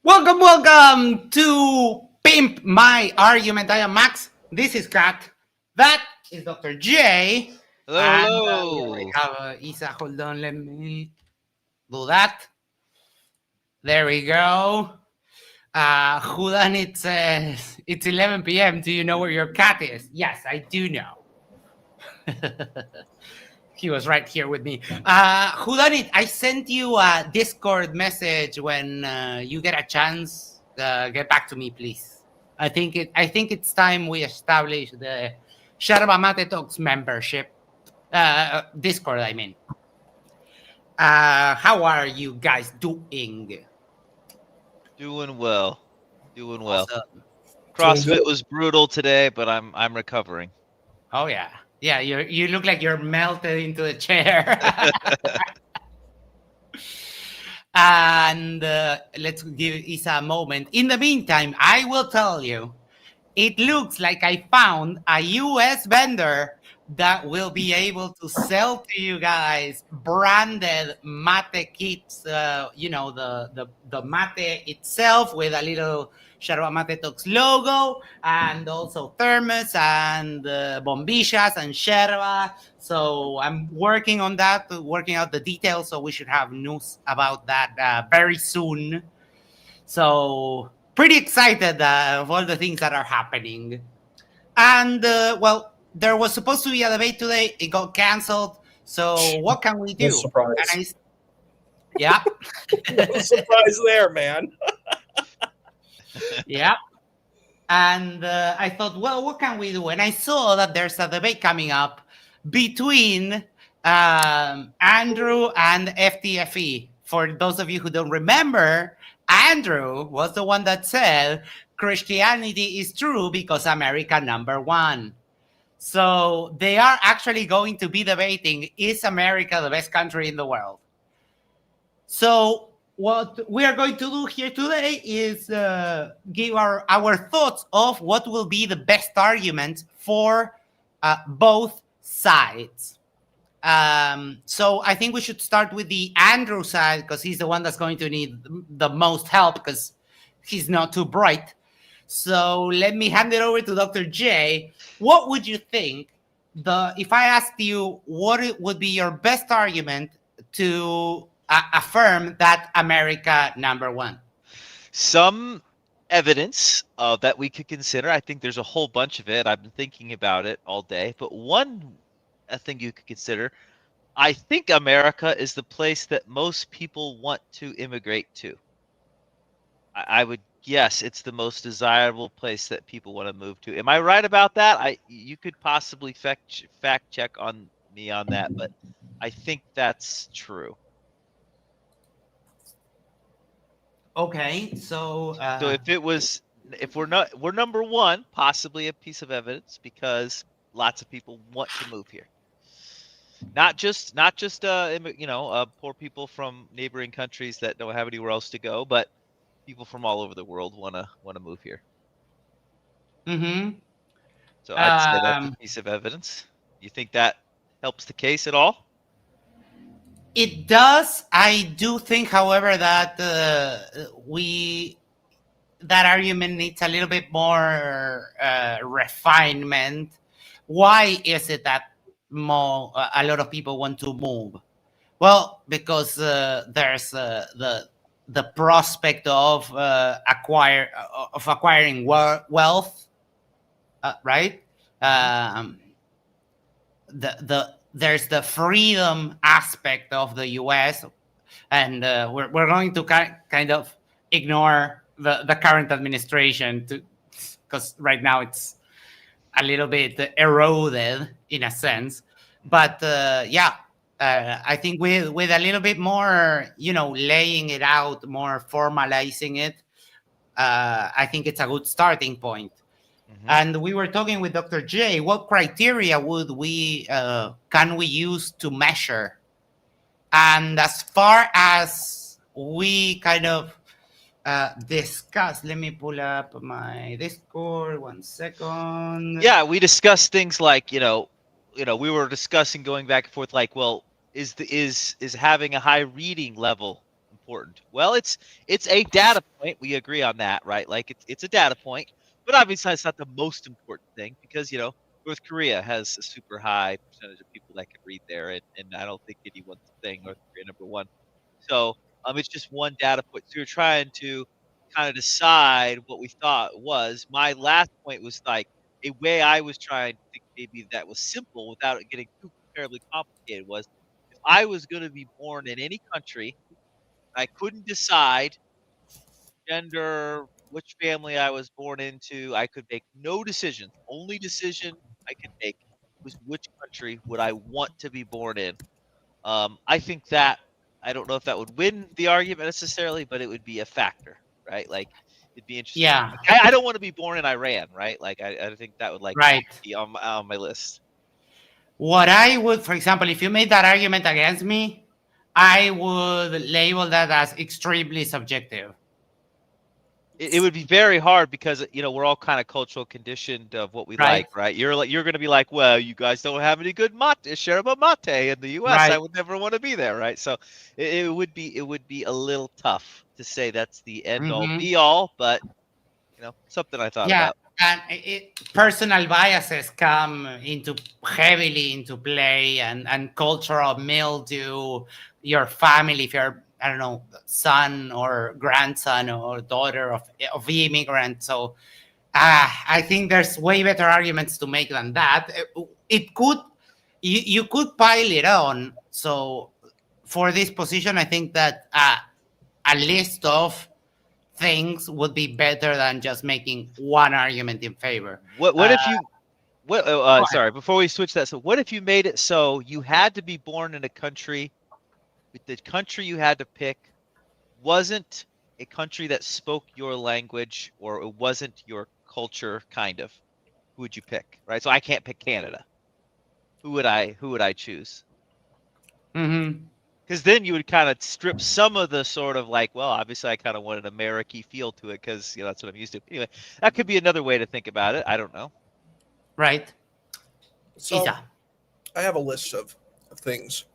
Welcome to Pimp My Argument. I am Max. This is Kat. That is Dr. J. Hello, And we hello. have Isa. Hold on, let me do that. There we go. Who done it says it's 11 p.m. Do you know where your cat is? Yes, I do know. He was right here with me. Who done it? I sent you a Discord message when you get a chance. Get back to me, please. I think it's time we establish the Yerba Mate Talks membership. Discord, I mean. How are you guys doing? Doing well. Doing well. Awesome. Doing good. CrossFit was brutal today, but I'm recovering. Oh yeah, yeah. You look like you're melted into the chair. And let's give Isa a moment. In the meantime, I will tell you, it looks like I found a US vendor that will be able to sell to you guys branded mate kits. The mate itself with a little Yerba Mate Talks logo, and also thermos and bombillas and yerba. So I'm working on that, working out the details. So we should have news about that very soon. So pretty excited of all the things that are happening. And there was supposed to be a debate today. It got canceled. So what can we No do? surprise. And yeah, No surprise there, man. yeah. And I thought, well, what can we do? And I saw that there's a debate coming up between Andrew and FTFE. For those of you who don't remember, Andrew was the one that said Christianity is true because America number one. So they are actually going to be debating, is America the best country in the world? So what we are going to do here today is give our thoughts of what will be the best argument for both sides. So I think we should start with the Andrew side because he's the one that's going to need the most help because he's not too bright. So let me hand it over to Dr. J. What would you think if I asked you what it would be your best argument to affirm that America number one? Some evidence that we could consider. I think there's a whole bunch of it. I've been thinking about it all day. But one thing you could consider, I think America is the place that most people want to immigrate to. I would guess it's the most desirable place that people want to move to. Am I right about that? You could possibly fact check on me on that, but I think that's true. Okay, so So if we're number one, possibly a piece of evidence because lots of people want to move here. Not just poor people from neighboring countries that don't have anywhere else to go, but people from all over the world want to move here. Mm-hmm. So I'd say that's a piece of evidence. You think that helps the case at all? It does. I do think, however, that that argument needs a little bit more refinement. Why is it that a lot of people want to move? Well, because there's the prospect of acquiring wealth, right? There's the freedom aspect of the U.S. and we're going to kind of ignore the current administration because right now it's a little bit eroded in a sense. But I think with a little bit more, laying it out, more formalizing it, I think it's a good starting point. Mm-hmm. And we were talking with Dr. J. What criteria can we use to measure? And as far as we kind of discuss, let me pull up my Discord 1 second. Yeah, we discussed things like we were discussing going back and forth, like, well, is having a high reading level important? Well, it's a data point. We agree on that, right? Like it's a data point, but obviously it's not the most important thing because North Korea has a super high percentage of people that can read there, and I don't think anyone's saying North Korea number one. So it's just one data point. So you're trying to kind of decide what we thought was. My last point was like a way I was trying to think maybe that was simple without it getting too terribly complicated was if I was going to be born in any country, I couldn't decide gender, which family I was born into. I could make no decisions. Only decision I could make was which country would I want to be born in. I think that I don't know if that would win the argument necessarily, but it would be a factor, right? Like it'd be interesting. Yeah, Like, I don't want to be born in Iran, right? Like I think that would like right. be on my list. What I would, for example, if you made that argument against me, I would label that as extremely subjective. It would be very hard because we're all kind of cultural conditioned of what we Right, like, right? You're going to be like, well, you guys don't have any good mate, yerba mate in the U.S. I right. would never want to be there, right? So it would be a little tough to say that's the end all Hmm. be all, but something I thought Yeah, about. and personal biases come into heavily into play, and cultural mildew. Your family, if you're, I don't know, son or grandson or daughter of immigrants. So I think there's way better arguments to make than that. It could, you could pile it on. So for this position, I think that a list of things would be better than just making one argument in favor. What Uh, if you what Go ahead. sorry, before we switch that, so what if you made it so you had to be born in a country, but the country you had to pick wasn't a country that spoke your language or it wasn't your culture kind of? Who would you pick? Right? So I can't pick Canada. Who would I choose? Mhm. Because then you would kind of strip some of the sort of like, well, obviously I kind of want an American feel to it because that's what I'm used to. Anyway, that could be another way to think about it. I don't know. Right. So Isa. I have a list of things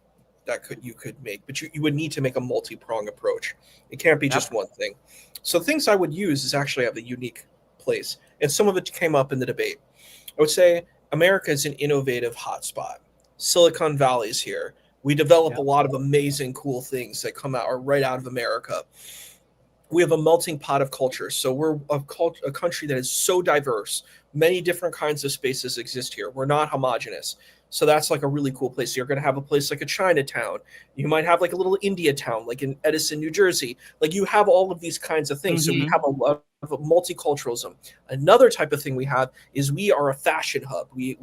that you could make, but you would need to make a multi-prong approach. It can't be just Yep. one thing. So things I would use is actually have a unique place, and some of it came up in the debate. I would say America is an innovative hotspot. Silicon Valley's here. We develop a Yep. lot of amazing, cool things that come out or right out of America. We have a melting pot of cultures. So we're a country that is so diverse. Many different kinds of spaces exist here. We're not homogenous. So that's like a really cool place. You're going to have a place like a Chinatown. You might have like a little India town, like in Edison, New Jersey. Like you have all of these kinds of things. So we Mhm. have a lot of multiculturalism. Another type of thing we have is we are a fashion hub. We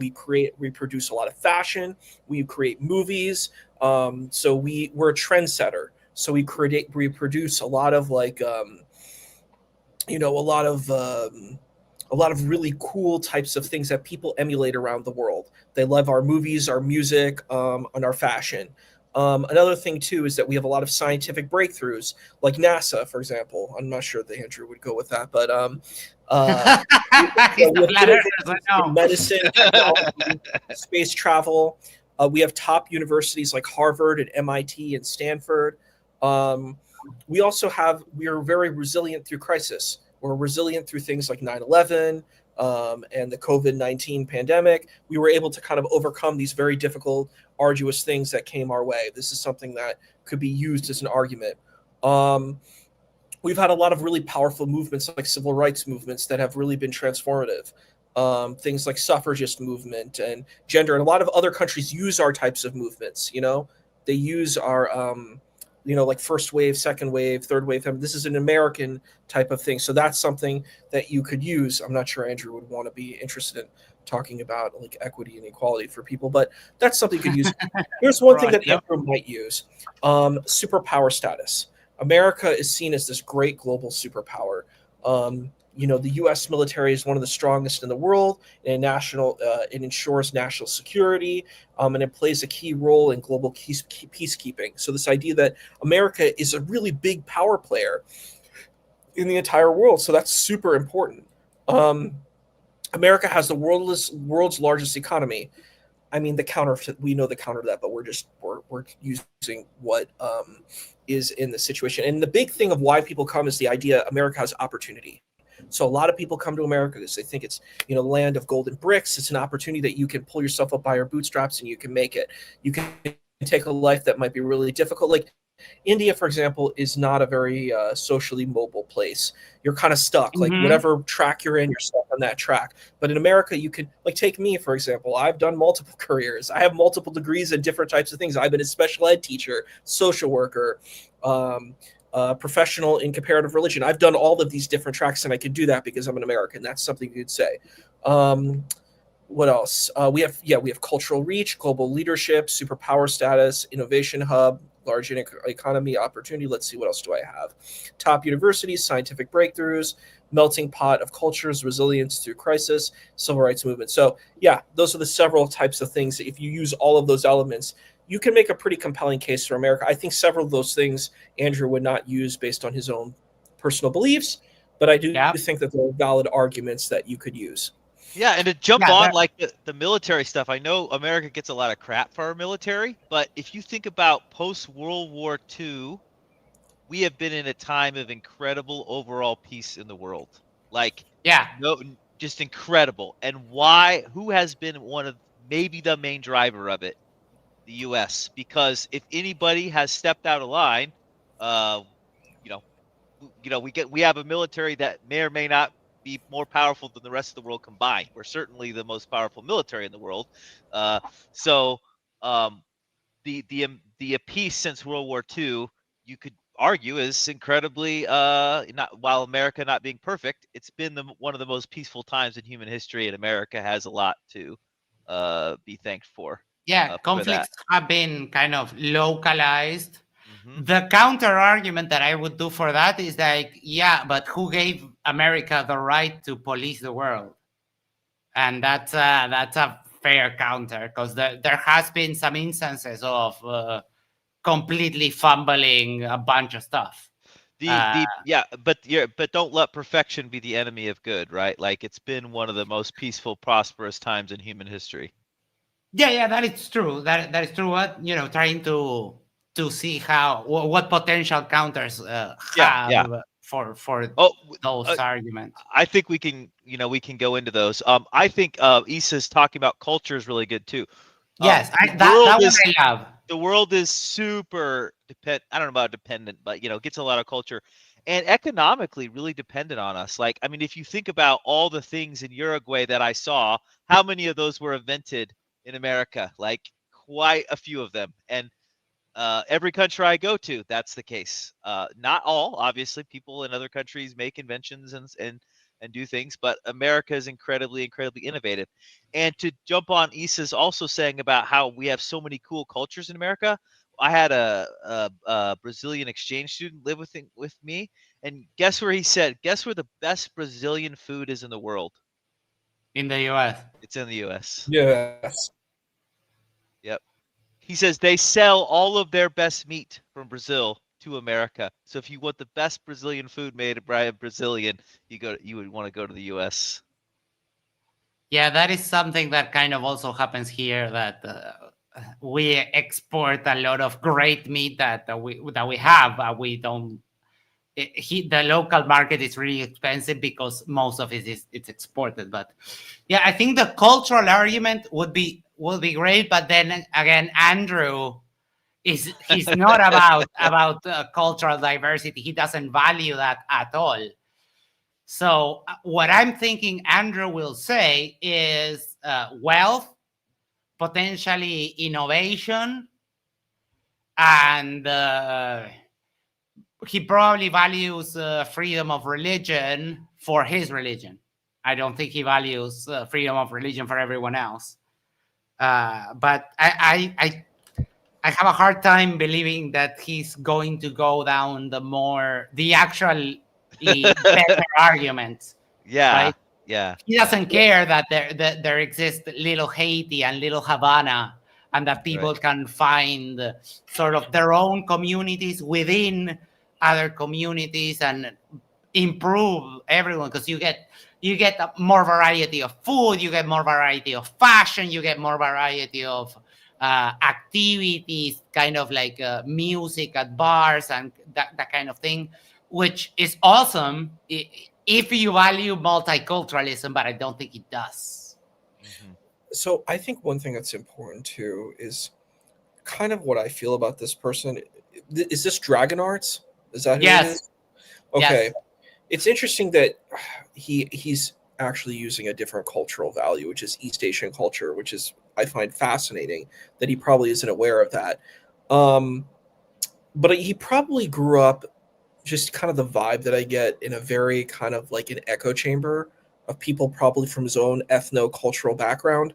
produce a lot of fashion. We create movies. So we're a trendsetter. So we produce a lot of like you know a lot of really cool types of things that people emulate around the world. They love our movies, our music, and our fashion. Another thing too is that we have a lot of scientific breakthroughs, like NASA, for example. I'm not sure that Andrew would go with that, but He's we the have flat earthers, I innovations in know. medicine, technology, space travel. We have top universities like Harvard and MIT and Stanford. Um, we are very resilient through crisis. We're resilient through things like 9/11 and the COVID-19 pandemic. We were able to kind of overcome these very difficult, arduous things that came our way. This is something that could be used as an argument. Um, we've had a lot of really powerful movements like civil rights movements that have really been transformative. Things like suffragist movement and gender, and a lot of other countries use our types of movements. They use our like first wave, second wave, third wave. This is an American type of thing, so that's something that you could use. I'm not sure Andrew would want to be interested in talking about like equity and equality for people, but that's something you could use. Here's one thing Right. that Yep. Andrew might use: superpower status. America is seen as this great global superpower. The U.S. military is one of the strongest in the world, and it ensures national security, and it plays a key role in global peacekeeping. So this idea that America is a really big power player in the entire world, so that's super important. Um, America has the world's largest economy. I mean, we know the counter to that, but we're using what is in the situation. And the big thing of why people come is the idea America has opportunity. So a lot of people come to America because they think it's, the land of golden bricks. It's an opportunity that you can pull yourself up by your bootstraps and you can make it. You can take a life that might be really difficult. Like India, for example, is not a very socially mobile place. You're kind of stuck. Like Mm-hmm. whatever track you're in, you're stuck on that track. But in America, you could, like, take me, for example. I've done multiple careers. I have multiple degrees in different types of things. I've been a special ed teacher, social worker, professional in comparative religion. I've done all of these different tracks, and I could do that because I'm an American. That's something you could say. What else? We have cultural reach, global leadership, superpower status, innovation hub, large economy, opportunity. Let's see, what else do I have? Top universities, scientific breakthroughs, melting pot of cultures, resilience through crisis, civil rights movement. So yeah, those are the several types of things. If you use all of those elements, you can make a pretty compelling case for America. I think several of those things Andrew would not use based on his own personal beliefs, but I do think that there are valid arguments that you could use. Yeah, and to jump on like the military stuff, I know America gets a lot of crap for our military, but if you think about post-World War II, we have been in a time of incredible overall peace in the world. Like, just incredible. And who has been maybe the main driver of it? The U.S. Because if anybody has stepped out of line, we have a military that may or may not be more powerful than the rest of the world combined. We're certainly the most powerful military in the world. So the peace since World War II, you could argue, is incredibly not, while America not being perfect, it's been one of the most peaceful times in human history, and America has a lot to be thanked for. Yeah, conflicts have been kind of localized. Mm-hmm. The counter argument that I would do for that is like, yeah, but who gave America the right to police the world? And that's a fair counter, because there has been some instances of completely fumbling a bunch of stuff. But don't let perfection be the enemy of good, right? Like, it's been one of the most peaceful, prosperous times in human history. Yeah, that is true. That is true. What, trying to see what potential counters have for those arguments. I think we can go into those. I think Issa's talking about culture is really good too. Yes, that one I love. The world is super I don't know about dependent, but gets a lot of culture, and economically really dependent on us. Like, I mean, if you think about all the things in Uruguay that I saw, how many of those were invented in America? Like, quite a few of them. And every country I go to, that's the case. Not all, obviously. People in other countries make inventions and do things, but America is incredibly innovative. And to jump on Issa's also saying about how we have so many cool cultures in America. I had a Brazilian exchange student live with me, and guess where the best Brazilian food is in the world? In the U.S. It's in the U.S. Yes. Yep. He says they sell all of their best meat from Brazil to America. So if you want the best Brazilian food made by a Brazilian, you would want to go to the U.S. Yeah, that is something that kind of also happens here, that we export a lot of great meat that we have. We don't. The local market is really expensive because most of it's exported. But yeah, I think the cultural argument would be great. But then again, Andrew he's not about cultural diversity. He doesn't value that at all. So what I'm thinking Andrew will say is wealth, potentially innovation, and he probably values freedom of religion for his religion. I don't think he values freedom of religion for everyone else. But I have a hard time believing that he's going to go down the actually better arguments. Yeah, right? yeah. He doesn't care that there exists little Haiti and little Havana, and that people can find sort of their own communities within other communities and improve everyone, because you get more variety of food, you get more variety of fashion, you get more variety of activities, kind of like music at bars and that kind of thing, which is awesome if you value multiculturalism, but I don't think it does. Mm-hmm. So I think one thing that's important too is kind of what I feel about this person. Is this Dragon Arts? Is that who it Yes. is? Okay. Yes. It's interesting that he's actually using a different cultural value, which is East Asian culture, which is I find fascinating that he probably isn't aware of that. Um, but he probably grew up just kind of the vibe that I get in a very kind of like an echo chamber of people probably from his own ethno-cultural background.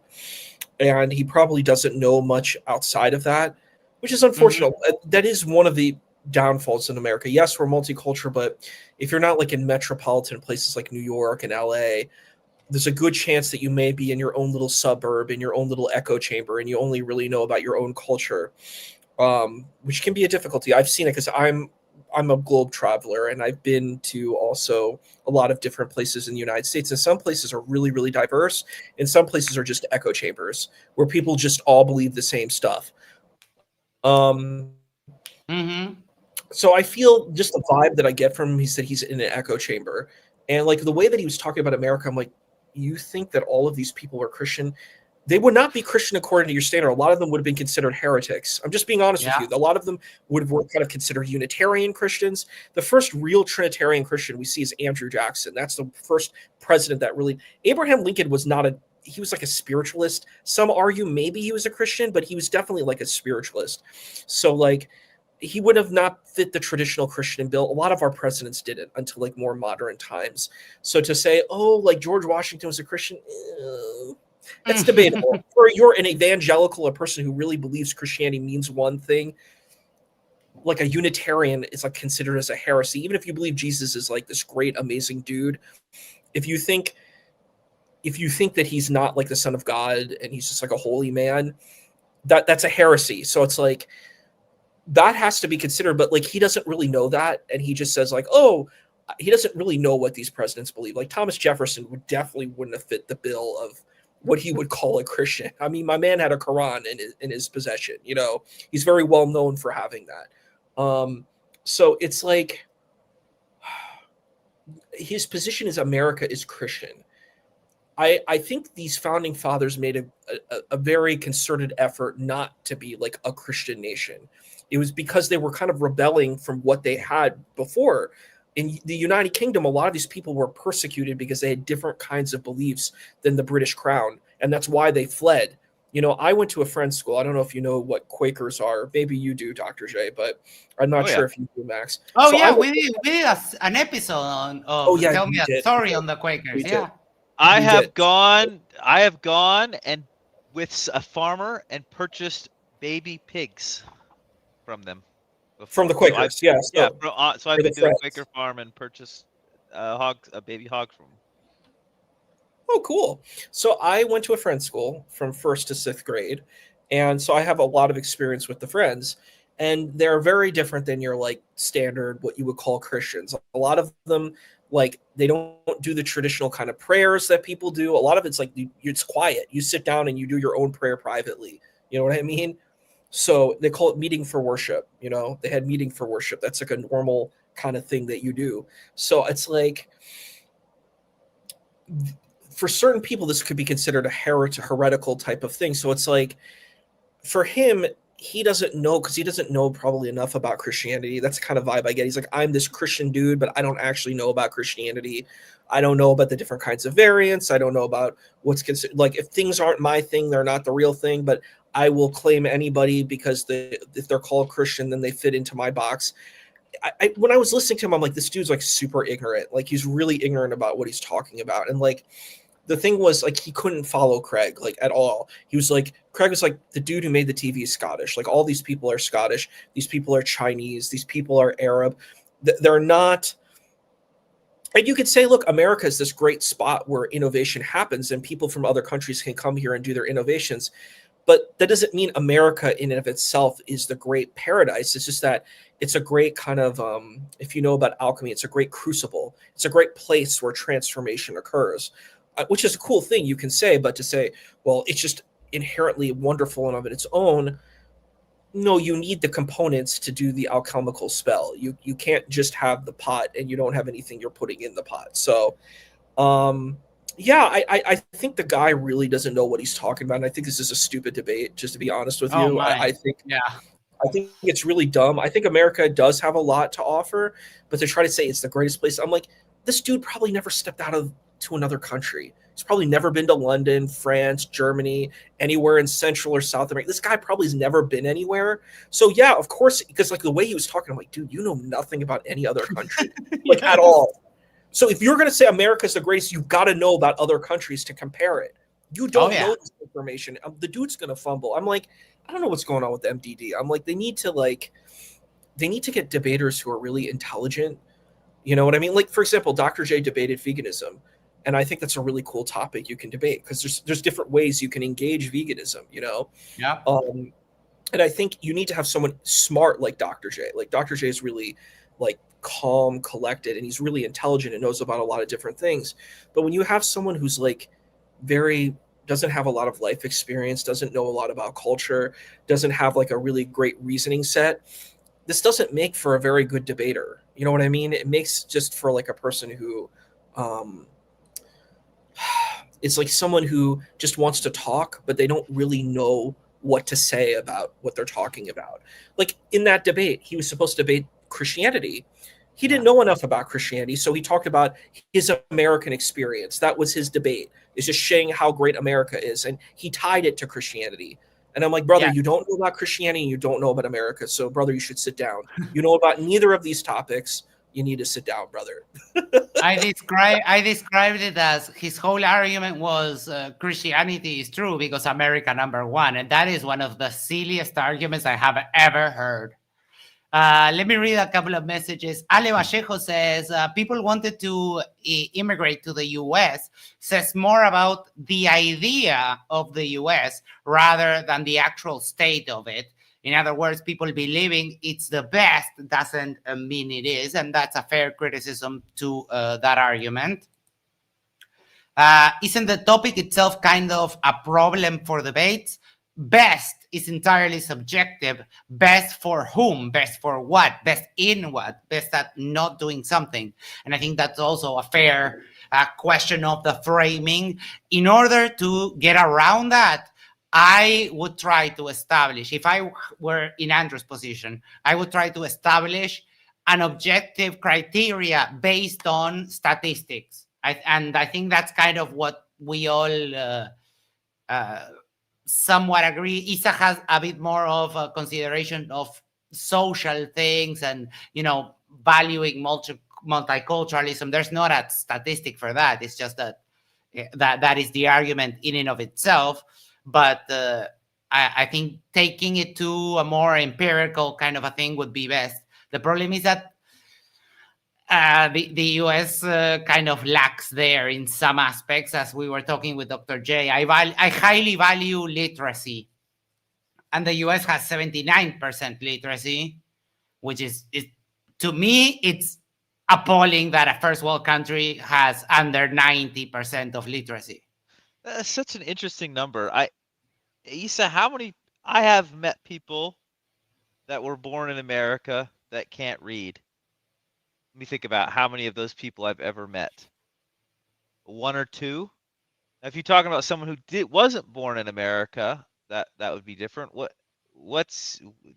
And he probably doesn't know much outside of that, which is Mhm. unfortunate. That is one of the downfalls in America. Yes, we're multicultural, but if you're not like in metropolitan places like New York and LA, there's a good chance that you may be in your own little suburb, in your own little echo chamber, and you only really know about your own culture, which can be a difficulty. I've seen it because I'm a globe traveler, and I've been to also a lot of different places in the United States. And some places are really, really diverse, and some places are just echo chambers where people just all believe the same stuff. Mhm. So I feel just the vibe that I get from him. He said he's in an echo chamber, and like the way that he was talking about America, I'm like, you think that all of these people are Christian? They would not be Christian according to your standard. A lot of them would have been considered heretics. I'm just being honest with Yeah. you. A lot of them would have were kind of considered Unitarian Christians. The first real Trinitarian Christian we see is Andrew Jackson. That's the first president that really. Abraham Lincoln was not a. He was like a spiritualist. Some argue maybe he was a Christian, but he was definitely like a spiritualist. So like he would have not fit the traditional Christian bill. A lot of our presidents didn't until like more modern times. So to say, oh, like George Washington was a Christian, that's debatable. Or you're an evangelical, a person who really believes Christianity means one thing. Like a Unitarian is like considered as a heresy, even if you believe Jesus is like this great, amazing dude. If you think that he's not like the Son of God and he's just like a holy man, that's a heresy. So it's like that has to be considered, but like he doesn't really know that, and he just says like, oh, he doesn't really know what these presidents believe. Like Thomas Jefferson wouldn't have fit the bill of what he would call a Christian. I mean, my man had a Quran in his possession. You know, he's very well known for having that. So it's like his position is America is Christian. I think these founding fathers made a very concerted effort not to be like a Christian nation. It was because they were kind of rebelling from what they had before. In the United Kingdom, a lot of these people were persecuted because they had different kinds of beliefs than the British crown, and that's why they fled. You know, I went to a friend's school. I don't know if you know what Quakers are. Maybe you do, Dr. J, but I'm not Oh sure yeah. if you do, Max. Oh So I yeah, went, we did an episode oh of yeah, tell we me a did. story on the Quakers. We did. Yeah. I We did. have gone. I have gone and with a farmer and purchased baby pigs from them From the before. So Quakers, yeah. yeah. So So I've for the been to a friends. Quaker farm and purchased a baby hog from 'em. Oh, cool. So I went to a friend's school from first to sixth grade. And so I have a lot of experience with the friends. And they're very different than your like standard, what you would call Christians. A lot of them, like, they don't do the traditional kind of prayers that people do. A lot of it's like it's quiet. You sit down and you do your own prayer privately. You know what I mean? So they call it meeting for worship. You know, they had meeting for worship. That's like a normal kind of thing that you do. So it's like, for certain people this could be considered a heretical type of thing. So it's like for him, he doesn't know because he doesn't know probably enough about Christianity. That's the kind of vibe I get. He's like, I'm this Christian dude, but I don't actually know about Christianity. I don't know about the different kinds of variants. I don't know about what's considered like if things aren't my thing, they're not the real thing. But I will claim anybody because if they're called Christian, then they fit into my box. When I was listening to him, I'm like, this dude's like super ignorant. Like he's really ignorant about what he's talking about, and like the thing was like he couldn't follow Craig like at all. He was like Craig was like the dude who made the TV is Scottish. Like all these people are Scottish. These people are Chinese. These people are Arab. They're not. And you could say, look, America is this great spot where innovation happens and people from other countries can come here and do their innovations. But that doesn't mean America in and of itself is the great paradise. It's just that it's a great kind of, if you know about alchemy, it's a great crucible. It's a great place where transformation occurs, which is a cool thing you can say. But to say, well, it's just inherently wonderful and of its own, no, you need the components to do the alchemical spell. You can't just have the pot and you don't have anything you're putting in the pot. So, yeah, I think the guy really doesn't know what he's talking about. And I think this is a stupid debate, just to be honest with Oh you. my. I think it's really dumb. I think America does have a lot to offer, but to try to say it's the greatest place, I'm like, this dude probably never stepped out of to another country. He's probably never been to London, France, Germany, anywhere in Central or South America. This guy probably has never been anywhere. So yeah, of course, because like the way he was talking, I'm like, dude, you know nothing about any other country, like at all. So if you're gonna say America's the greatest, you've got to know about other countries to compare it. You don't know this information. The dude's gonna fumble. I'm like, I don't know what's going on with MDD. I'm like, they need to get debaters who are really intelligent. You know what I mean? Like, for example, Dr. J debated veganism. And I think that's a really cool topic you can debate because there's different ways you can engage veganism, you know? Yeah. And I think you need to have someone smart like Dr. J. Like Dr. J is really like calm, collected, and he's really intelligent and knows about a lot of different things. But when you have someone who's like doesn't have a lot of life experience, doesn't know a lot about culture, doesn't have like a really great reasoning set, this doesn't make for a very good debater. You know what I mean? It makes just for like a person who, it's like someone who just wants to talk, but they don't really know what to say about what they're talking about. Like in that debate, he was supposed to debate Christianity. He didn't know enough about Christianity, so he talked about his American experience. That was his debate. It's just showing how great America is, and he tied it to Christianity. And I'm like, brother, you don't know about Christianity and you don't know about America, so brother, you should sit down. You know about neither of these topics. You need to sit down, brother. I described it as his whole argument was Christianity is true because America number one, and that is one of the silliest arguments I have ever heard. Let me read a couple of messages. Ale Vallejo says people wanted to immigrate to the U.S. says more about the idea of the U.S. rather than the actual state of it. In other words, people believing it's the best doesn't mean it is, and that's a fair criticism to that argument. Isn't the topic itself kind of a problem for debates? Best is entirely subjective. Best for whom? Best for what? Best in what? Best at not doing something. And I think that's also a fair question of the framing. In order to get around that, I would try to establish, if I were in Andrew's position, I would try to establish an objective criteria based on statistics. And I think that's kind of what we all somewhat agree. Isa has a bit more of a consideration of social things and, you know, valuing multiculturalism. There's not a statistic for that. It's just that is the argument in and of itself. But I think taking it to a more empirical kind of a thing would be best. The problem is that the US kind of lacks there in some aspects, as we were talking with Dr. J. I highly value literacy. And the US has 79% literacy, which is to me, it's appalling that a first world country has under 90% of literacy. That's such an interesting number. Isa, I have met people that were born in America that can't read. Let me think about how many of those people I've ever met. One or two. Now, if you're talking about someone who wasn't born in America, that would be different. Do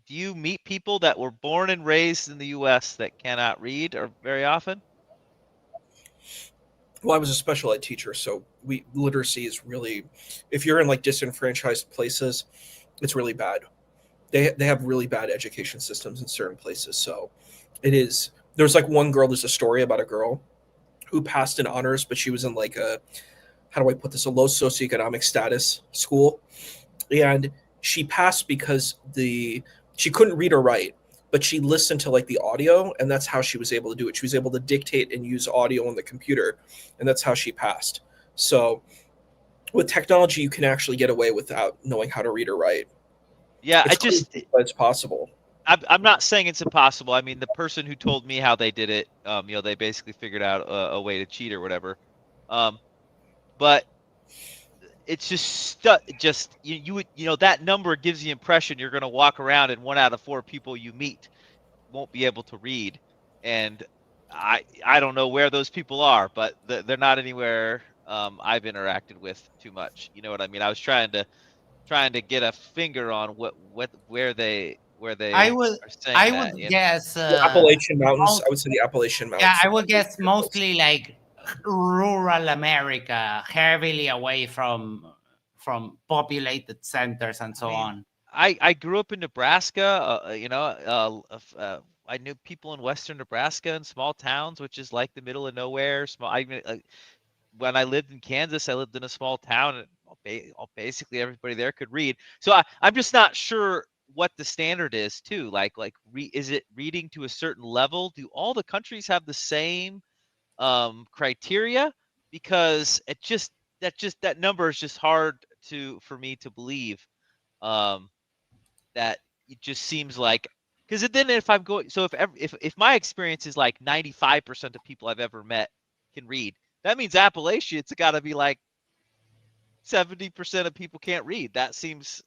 you meet people that were born and raised in the U.S. that cannot read or very often? Well, I was a special ed teacher, so literacy is really, if you're in like disenfranchised places, it's really bad. They have really bad education systems in certain places. So it is. There's like one girl. There's a story about a girl who passed in honors, but she was in like how do I put this, a low socioeconomic status school, and she passed because she couldn't read or write, but she listened to like the audio, and that's how she was able to do it. She was able to dictate and use audio on the computer, and that's how she passed. So with technology, you can actually get away without knowing how to read or write. Yeah, It's crazy, but it's possible. I'm not saying it's impossible. I mean, the person who told me how they did it, they basically figured out a way to cheat or whatever. But it's just you would that number gives the impression you're going to walk around and 1 out of 4 people you meet won't be able to read, and I don't know where those people are, but they're not anywhere I've interacted with too much. You know what I mean? I was trying to get a finger on where they I would are saying I that. would And guess The Appalachian Mountains. most, I would say the Appalachian yeah, Mountains. I would guess mostly like rural America, heavily away from populated centers and I so mean, on. I grew up in Nebraska. I knew people in western Nebraska in small towns, which is like the middle of nowhere. Small. When I lived in Kansas, I lived in a small town, and basically everybody there could read. So I'm just not sure what the standard is too. Is it reading to a certain level? Do all the countries have the same criteria? Because that number is just hard for me to believe. Um, that it just seems like, because then if I'm going, so if my experience is like 95% of people I've ever met can read, that means Appalachia, it's got to be like 70% of people can't read. That seems,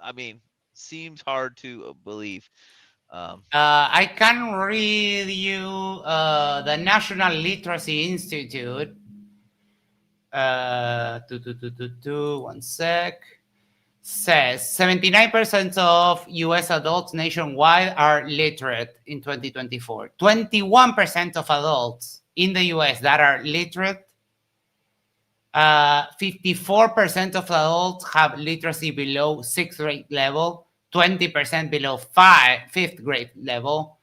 I mean, seems hard to believe. I can read you the National Literacy Institute. One sec. Says 79% of US adults nationwide are literate in 2024. 21% of adults in the US that are literate. 54% of adults have literacy below 6th grade level, 20% below fifth grade level.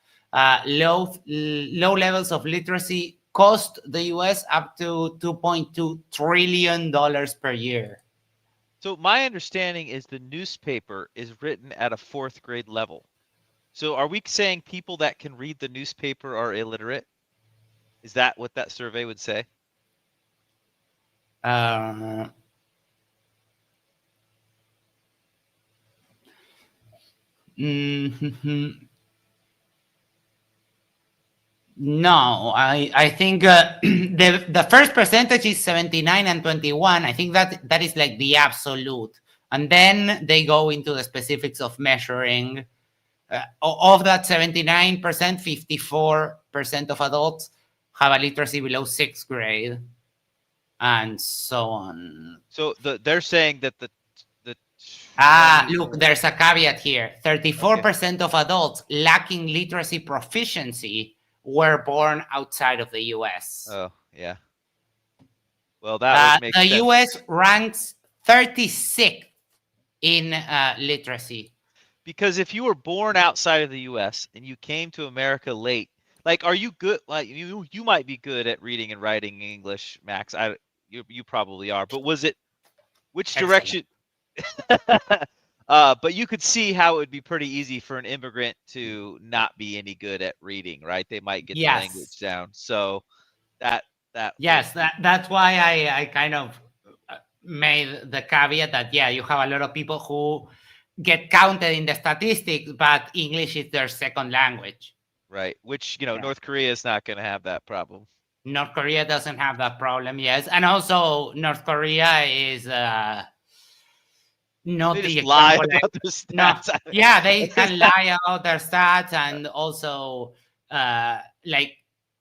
Low levels of literacy cost the US up to $2.2 trillion per year. So my understanding is the newspaper is written at a 4th grade level. So are we saying people that can read the newspaper are illiterate? Is that what that survey would say? Uh, mhm. No, I think the first percentage is 79 and 21. I think that is like the absolute, and then they go into the specifics of measuring. Of that 79%, 54% of adults have a literacy below 6th grade, and so on. So they're saying that the Look, 20 there's a caveat here. okay. 34% of adults lacking literacy proficiency were born outside of the US. Oh, yeah. Well, that would make The sense. US ranks 36th in literacy. Because if you were born outside of the US and you came to America late, like are you good, like you might be good at reading and writing English, Max. You probably are. But was it which Excellent. direction but you could see how it would be pretty easy for an immigrant to not be any good at reading, right? They might get the Yes. language down. So that would Yes, that's why I kind of made the caveat that, yeah, you have a lot of people who get counted in the statistics, but English is their second language. right, which Yeah. North Korea is not going to have that problem. North Korea doesn't have that problem, yes. And also, North Korea is not They the just lie example. about their No, stats. yeah, they can lie about their stats, and also, like,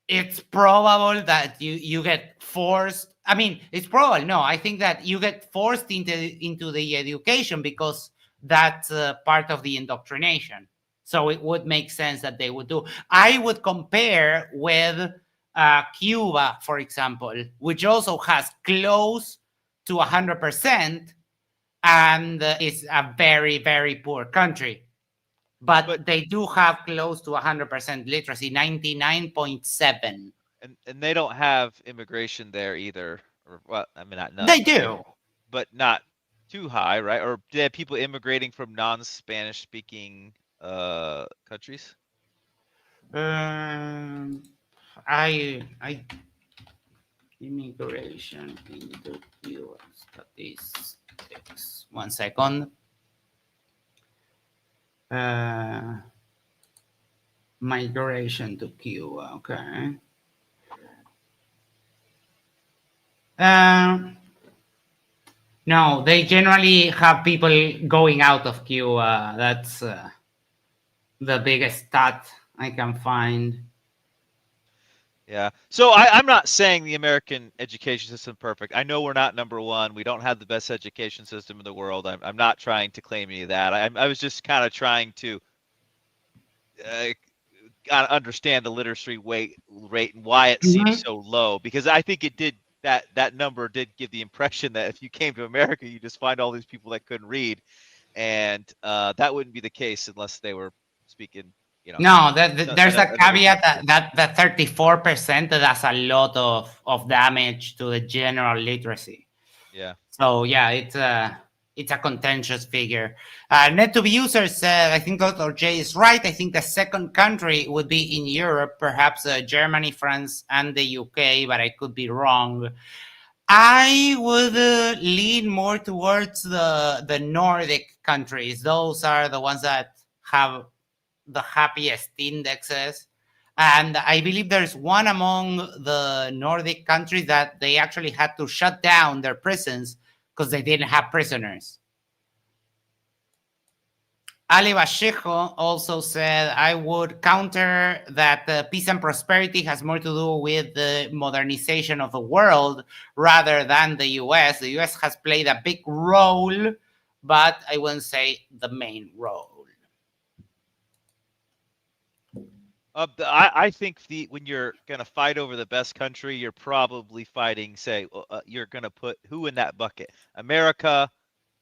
it's probable that you get forced. I mean, it's probable. No, I think that you get forced into the education because that's part of the indoctrination. So it would make sense that they would do. I would compare with Cuba, for example, which also has close to 100%, and is a very, very poor country. But But they do have close to 100% literacy, 99.7. and they don't have immigration there either, or well, I mean not none, They do. but not too high, right? Or do they have people immigrating from non-Spanish speaking countries? Um, I Immigration into US statistics. 1 second. Migration to Cuba. Okay. No, they generally have people going out of Cuba. That's the biggest stat I can find. Yeah. So I'm not saying the American education system perfect. I know we're not number one. We don't have the best education system in the world. I'm not trying to claim any of that. I was just kind of trying to understand the literacy rate and why it seems so low, because I think it did that number did give the impression that if you came to America, you just find all these people that couldn't read, and that wouldn't be the case unless they were speaking, No, there's a another caveat country. that 34% does a lot of damage to the general literacy. Yeah. So yeah, it's a contentious figure. NetTube user said, I think Dr. J is right. I think the second country would be in Europe, perhaps Germany, France, and the UK, but I could be wrong. I would lean more towards the Nordic countries. Those are the ones that have the happiest indexes. And I believe there's one among the Nordic countries that they actually had to shut down their prisons because they didn't have prisoners. Ali Vallejo also said, I would counter that peace and prosperity has more to do with the modernization of the world rather than the US. The US has played a big role, but I wouldn't say the main role. I think when you're going to fight over the best country, you're probably fighting, say, you're going to put who in that bucket? America,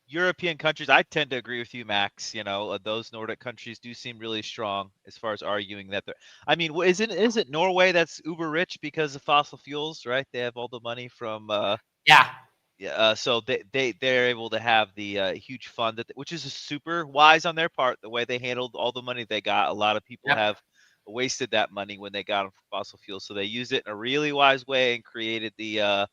European countries. I tend to agree with you, Max. Those Nordic countries do seem really strong as far as arguing that they're. I mean, is it Norway that's uber rich because of fossil fuels, right? They have all the money from. Yeah. Yeah. So they're able to have the huge fund which is super wise on their part. The way they handled all the money they got. A lot of people have wasted that money when they got them for fossil fuels. So they used it in a really wise way and created the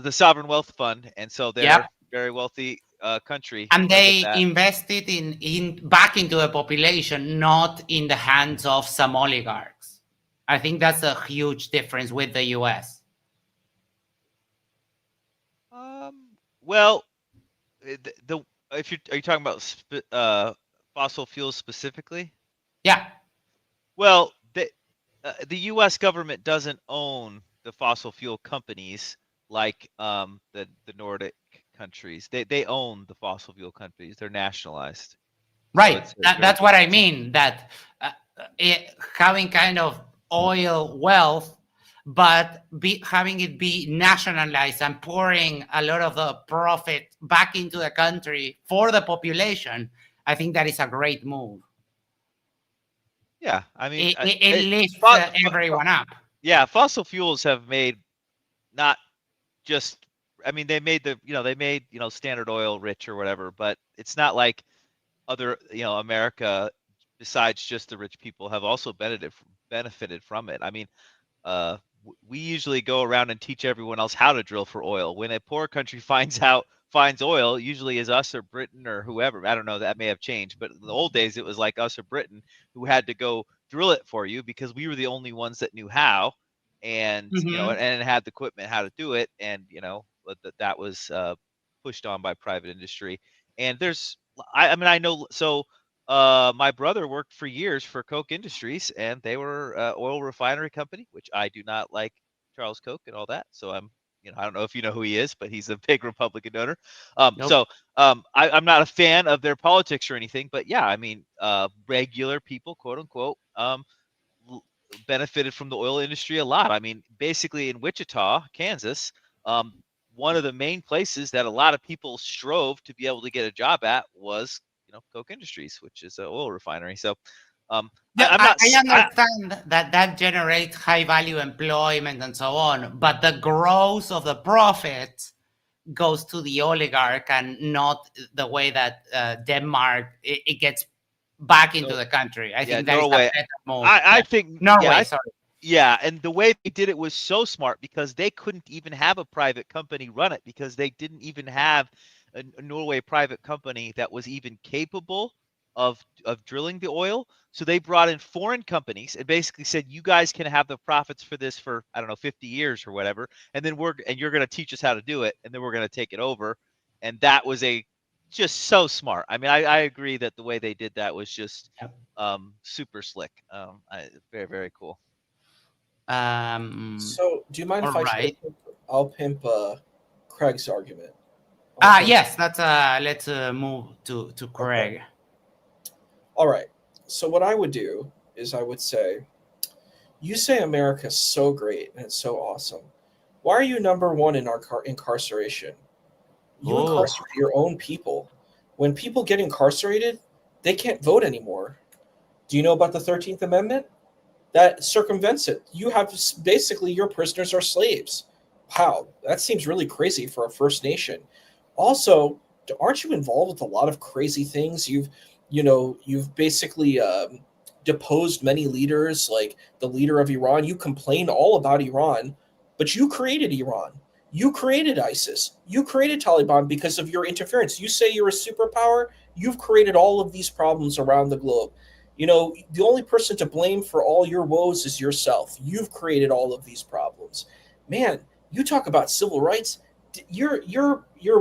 sovereign wealth fund, and so they're very wealthy country. And they invested in back into the population, not in the hands of some oligarchs. I think that's a huge difference with the US. Well, are you talking about fossil fuels specifically? Yeah. Well, the U.S. government doesn't own the fossil fuel companies like the Nordic countries. They own the fossil fuel companies. They're nationalized. Right. So that's what I mean. That having kind of oil wealth, but having it be nationalized and pouring a lot of the profit back into the country for the population, I think that is a great move. Yeah, I mean, it lifts everyone up. Yeah, fossil fuels have made not just. I mean, they made Standard Oil rich or whatever, but it's not like other, America, besides just the rich people, have also benefited from it. I mean, we usually go around and teach everyone else how to drill for oil. When a poor country finds oil, usually is us or Britain or whoever. I don't know, that may have changed, but in the old days it was like us or Britain who had to go drill it for you because we were the only ones that knew how, and and had the equipment how to do it, and that was pushed on by private industry. And I know, so my brother worked for years for Koch Industries, and they were oil refinery company, which I do not like Charles Koch and all that. So I don't know if you know who he is, but he's a big Republican donor. Nope. So I'm not a fan of their politics or anything, but yeah, I mean, regular people, quote unquote, benefited from the oil industry a lot. I mean, basically in Wichita, Kansas, one of the main places that a lot of people strove to be able to get a job at was, Koch Industries, which is an oil refinery. So I understand that generates high value employment and so on, but the growth of the profit goes to the oligarch and not the way that Denmark it gets back into the country. I think that Norway, is a better move. I think Norway. Sorry. Yeah, and the way they did it was so smart because they couldn't even have a private company run it because they didn't even have a Norway private company that was even capable of drilling the oil. So they brought in foreign companies and basically said, "You guys can have the profits for this for I don't know 50 years or whatever, and then you're going to teach us how to do it, and then we're going to take it over." And that was a just so smart. I mean, I agree that the way they did that was just Yep. super slick. Very very cool. So, do you mind All if I right. I'll pimp Craig's argument? I'll pimp- Yes, let's move to Okay. Craig. All right. So what I would do is I would say, you say America's so great and it's so awesome. Why are you number one in our incarceration? You Oh, incarcerate your own people. When people get incarcerated, they can't vote anymore. Do you know about the 13th Amendment? That circumvents it. You have basically your prisoners are slaves. Wow, that seems really crazy for a First Nation. Also, aren't you involved with a lot of crazy things? You've basically deposed many leaders, like the leader of Iran. You complain all about Iran, but you created Iran. You created ISIS. You created Taliban because of your interference. You say you're a superpower. You've created all of these problems around the globe. The only person to blame for all your woes is yourself. You've created all of these problems. Man, you talk about civil rights. Your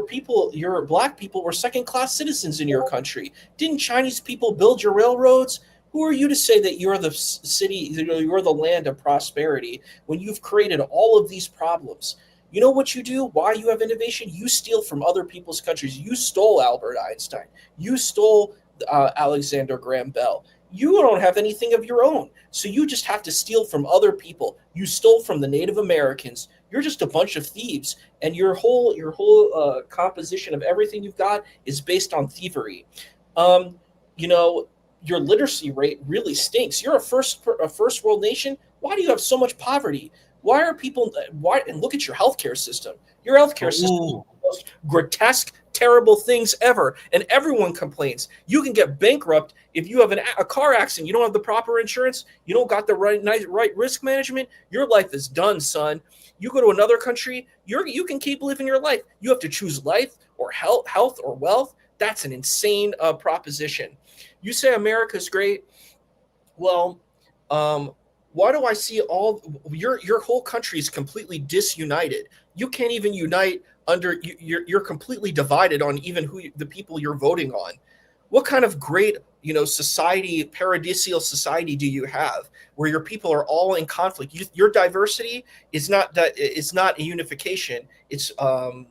people, your black people were second class citizens in your country. Didn't Chinese people build your railroads? Who are you to say that you're the city, you're the land of prosperity when you've created all of these problems? You know what you do? Why you have innovation? You steal from other people's countries. You stole Albert Einstein. You stole Alexander Graham Bell. You don't have anything of your own. So you just have to steal from other people. You stole from the Native Americans. You're just a bunch of thieves, and your whole composition of everything you've got is based on thievery. Um, you know, your literacy rate really stinks. You're a first world nation. Why do you have so much poverty? Why are people? Why and look at your healthcare system. Your healthcare system is oh, the most grotesque, terrible things ever, and everyone complains. You can get bankrupt if you have a car accident. You don't have the proper insurance. You don't got the right risk management. Your life is done, son. You go to another country, you can keep living your life. You have to choose life or health or wealth. That's an insane proposition. You say America's great. Well, um, why do I see all your whole country is completely disunited? You can't even unite under you're completely divided on even the people you're voting on. What kind of great society, paradisial society do you have where your people are all in conflict? Your diversity is not that it's not a unification. It's a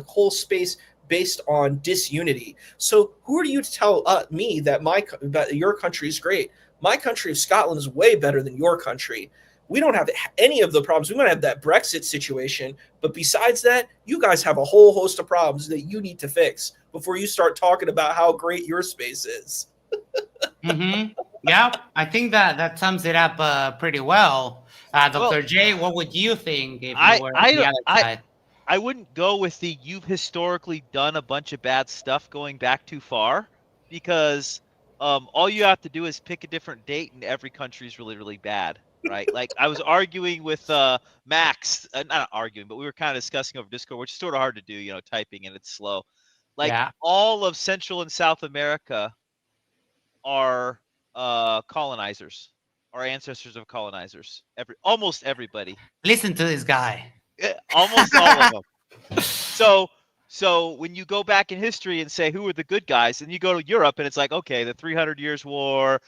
whole space based on disunity. So who are you to tell me that your country is great? My country of Scotland is way better than your country. We don't have any of the problems. We might have that Brexit situation, but besides that, you guys have a whole host of problems that you need to fix before you start talking about how great your space is. mm-hmm. Yeah, I think that sums it up pretty well. Well, Dr. J, what would you think if you I were on I the don't other I side? I wouldn't go with the you've historically done a bunch of bad stuff going back too far because all you have to do is pick a different date and every country is really really bad, right? Like I was arguing with Max, not arguing, but we were kind of discussing over Discord, which is sort of hard to do, typing and it's slow. Like Yeah. all of Central and South America are colonizers, our ancestors of colonizers. Almost everybody. Listen to this guy. Almost all of them. So so when you go back in history and say who are the good guys, and you go to Europe and it's like, okay, the 300 Years War,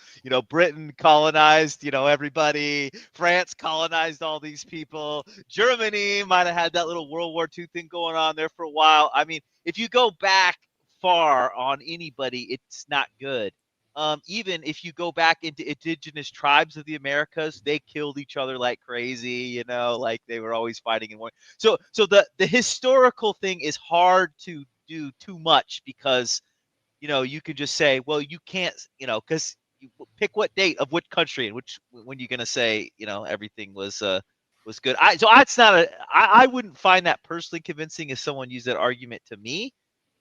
Britain colonized, everybody, France colonized all these people, Germany might have had that little World War II thing going on there for a while. I mean, if you go back far on anybody, it's not good. Even if you go back into indigenous tribes of the Americas, they killed each other like crazy, like they were always fighting in war. So the historical thing is hard to do too much because you could just say, well, you can't, because you pick what date of which country and which when you're gonna say everything was good. It's not I wouldn't find that personally convincing if someone used that argument to me.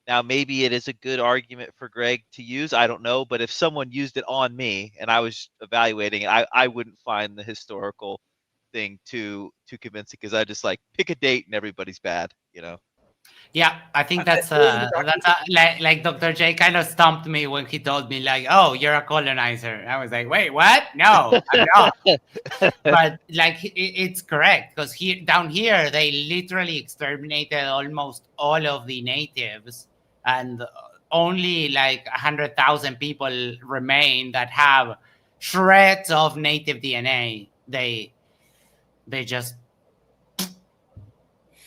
Now, maybe it is a good argument for Greg to use. I don't know, but if someone used it on me and I was evaluating it, I wouldn't find the historical thing too convincing because I just like pick a date and everybody's bad, you know. Yeah, I think I feel you, Dr. like Dr. J kind of stumped me when he told me like, "Oh, you're a colonizer." I was like, "Wait, what? No, I'm not." But like, it's correct because here down here they literally exterminated almost all of the natives, and only like 100,000 people remain that have shreds of native DNA. They just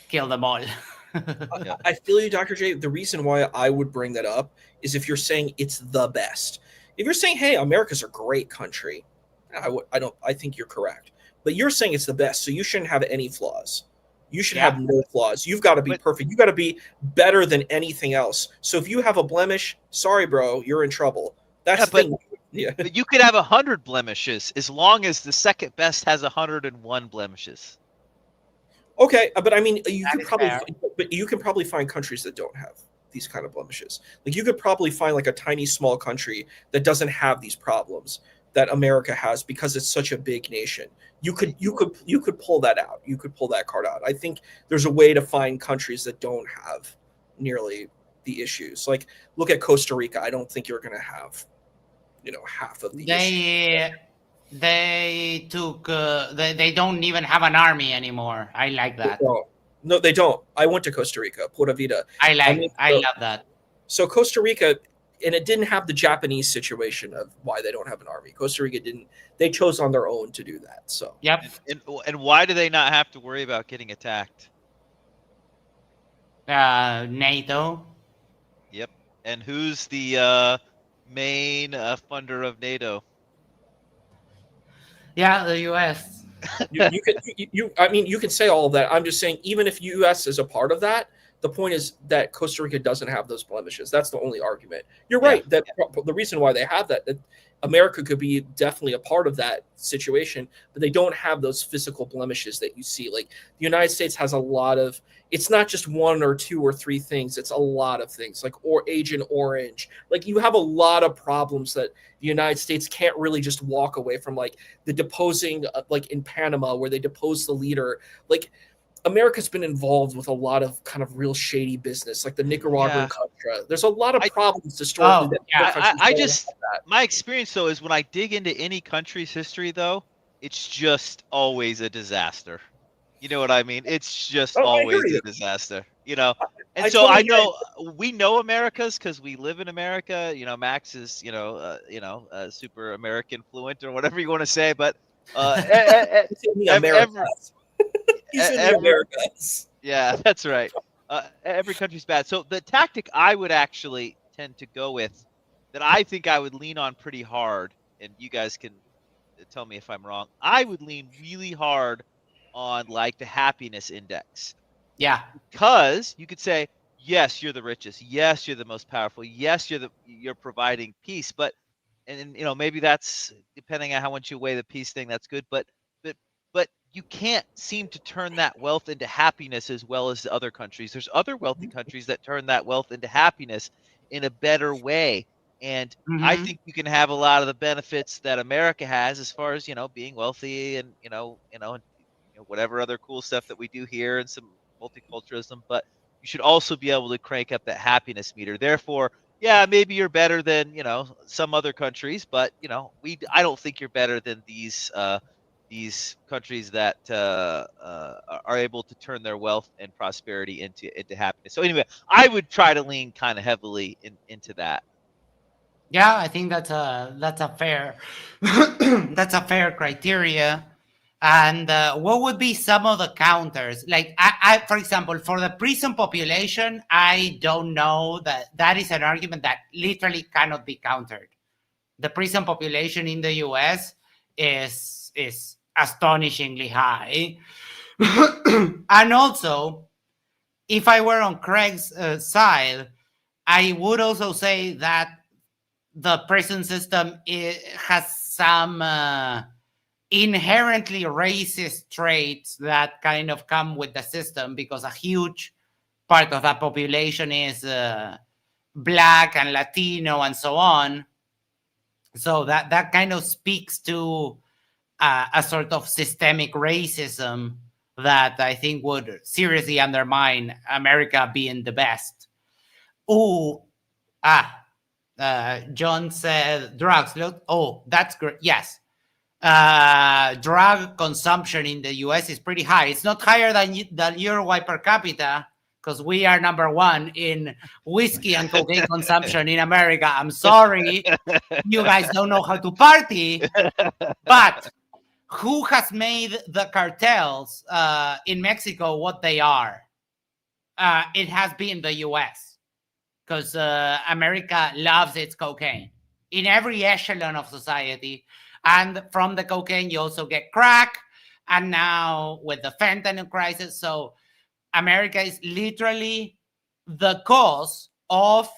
kill them all. Yeah. I feel you, Dr. J. The reason why I would bring that up is if you're saying it's the best. If you're saying, "Hey, America's a great country," I think you're correct. But you're saying it's the best, so you shouldn't have any flaws. You should Yeah. have no flaws. You've got to be But perfect. You got to be better than anything else. So if you have a blemish, sorry, bro, you're in trouble. That's yeah, the but thing. Yeah. but you could have 100 blemishes as long as the second best has 101 blemishes. Okay, but I mean, That is fair. but you can probably find countries that don't have these kind of blemishes. Like you could probably find like a tiny small country that doesn't have these problems that America has because it's such a big nation. You could pull that out. You could pull that card out. I think there's a way to find countries that don't have nearly the issues. Like look at Costa Rica. I don't think you're going to have, half of the issues. They took they don't even have an army anymore. I like that. No, they don't. I went to Costa Rica, Pura Vida. I love that. So Costa Rica, and it didn't have the Japanese situation of why they don't have an army. Costa Rica didn't. They chose on their own to do that. So Yep. And why do they not have to worry about getting attacked? NATO. Yep. And who's the main funder of NATO? Yeah, the US. I mean, you can say all of that. I'm just saying, even if U.S. is a part of that, the point is that Costa Rica doesn't have those blemishes. That's the only argument. You're right. Yeah. That the reason why they have that America could be definitely a part of that situation, but they don't have those physical blemishes that you see. Like the United States has a lot of. It's not just one or two or three things. It's a lot of things, like Agent Orange. Like you have a lot of problems that the United States can't really just walk away from, like the deposing, like in Panama, where they deposed the leader. Like America's been involved with a lot of kind of real shady business, like the Nicaraguan Contra. There's a lot of problems historically. My experience though is when I dig into any country's history, though, it's just always a disaster. You know what I mean? It's just always a disaster. You know, and I know we know America's because we live in America. You know, Max is super American fluent or whatever you want to say, but Americas. Yeah, that's right. Every country's bad. So the tactic I would actually tend to go with, that I think I would lean on pretty hard, and you guys can tell me if I'm wrong. I would lean really hard on like the happiness index. Yeah. Because you could say, yes, you're the richest. Yes, you're the most powerful. Yes, you're providing peace. But and maybe that's depending on how much you weigh the peace thing, that's good. But you can't seem to turn that wealth into happiness as well as the other countries. There's other wealthy countries that turn that wealth into happiness in a better way. And I think you can have a lot of the benefits that America has as far as, being wealthy and, whatever other cool stuff that we do here and some multiculturalism, but you should also be able to crank up that happiness meter. Therefore, yeah, maybe you're better than, some other countries, but, I don't think you're better than these countries that are able to turn their wealth and prosperity into happiness. So anyway, I would try to lean kind of heavily into that. Yeah, I think that's a fair that's a fair criteria. And what would be some of the counters? Like, I, for example, for the prison population, I don't know that is an argument that literally cannot be countered. The prison population in the U.S. is astonishingly high, and also, if I were on Craig's side, I would also say that the prison system has some inherently racist traits that kind of come with the system because a huge part of that population is Black and Latino and so on. So that kind of speaks to a sort of systemic racism that I think would seriously undermine America being the best. Oh, John said drugs. Look, oh, that's great. Yes. Drug consumption in the US is pretty high. It's not higher than Uruguay per capita because we are number one in whiskey and cocaine consumption in America. I'm sorry, you guys don't know how to party, but who has made the cartels in Mexico what they are? It has been the US because America loves its cocaine in every echelon of society. And from the cocaine, you also get crack. And now with the fentanyl crisis. So America is literally the cause of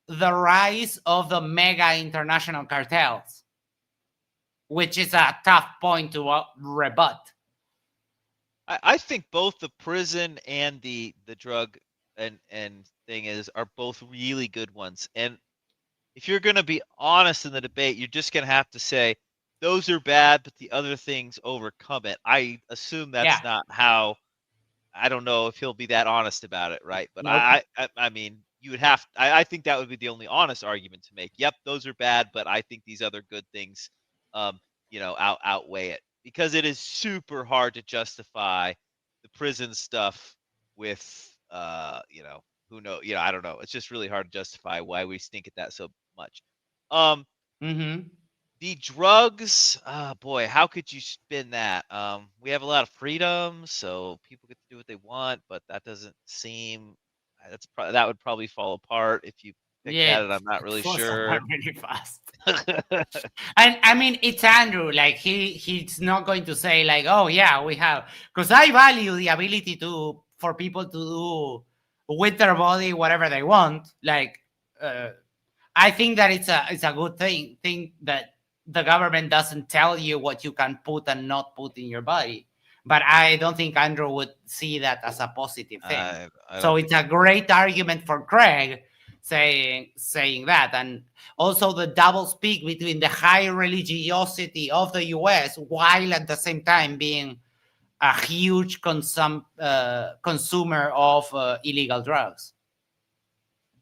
the rise of the mega international cartels, which is a tough point to rebut. I think both the prison and the drug and thing are both really good ones. And if you're going to be honest in the debate, you're just going to have to say those are bad, but the other things overcome it. I assume that's not how. I don't know if he'll be that honest about it, right? But nope. I mean, you would have. I think that would be the only honest argument to make. Yep, those are bad, but I think these other good things, outweigh it, because it is super hard to justify the prison stuff with, who knows? I don't know. It's just really hard to justify why we stink at that so much. The drugs, boy, how could you spin that? We have a lot of freedom, so people get to do what they want, but that doesn't seem that would probably fall apart if you picked at it. I'm not really sure. Really fast. And I mean, it's Andrew. Like he's not going to say like, oh yeah, we have, because I value the ability for people to do with their body whatever they want. Like, I think that it's a good thing that the government doesn't tell you what you can put and not put in your body. But I don't think Andrew would see that as a positive thing. So it's a great argument for Craig saying that. And also the double speak between the high religiosity of the US while at the same time being a huge consumer of illegal drugs.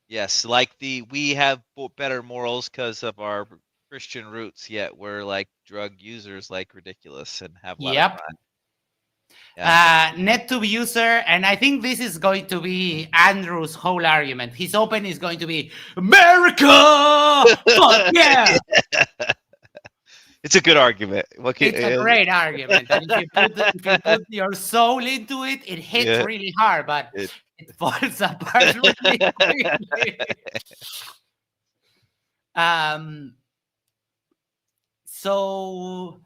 Yes, like we have better morals because of our Christian roots, yet we're like drug users like ridiculous and have a lot of crime. Yeah. NetTube user, and I think this is going to be Andrew's whole argument. His open is going to be America! Fuck yeah! It's a good argument. It's a great argument. And if you put your soul into it, it hits really hard, but it falls apart really quickly. So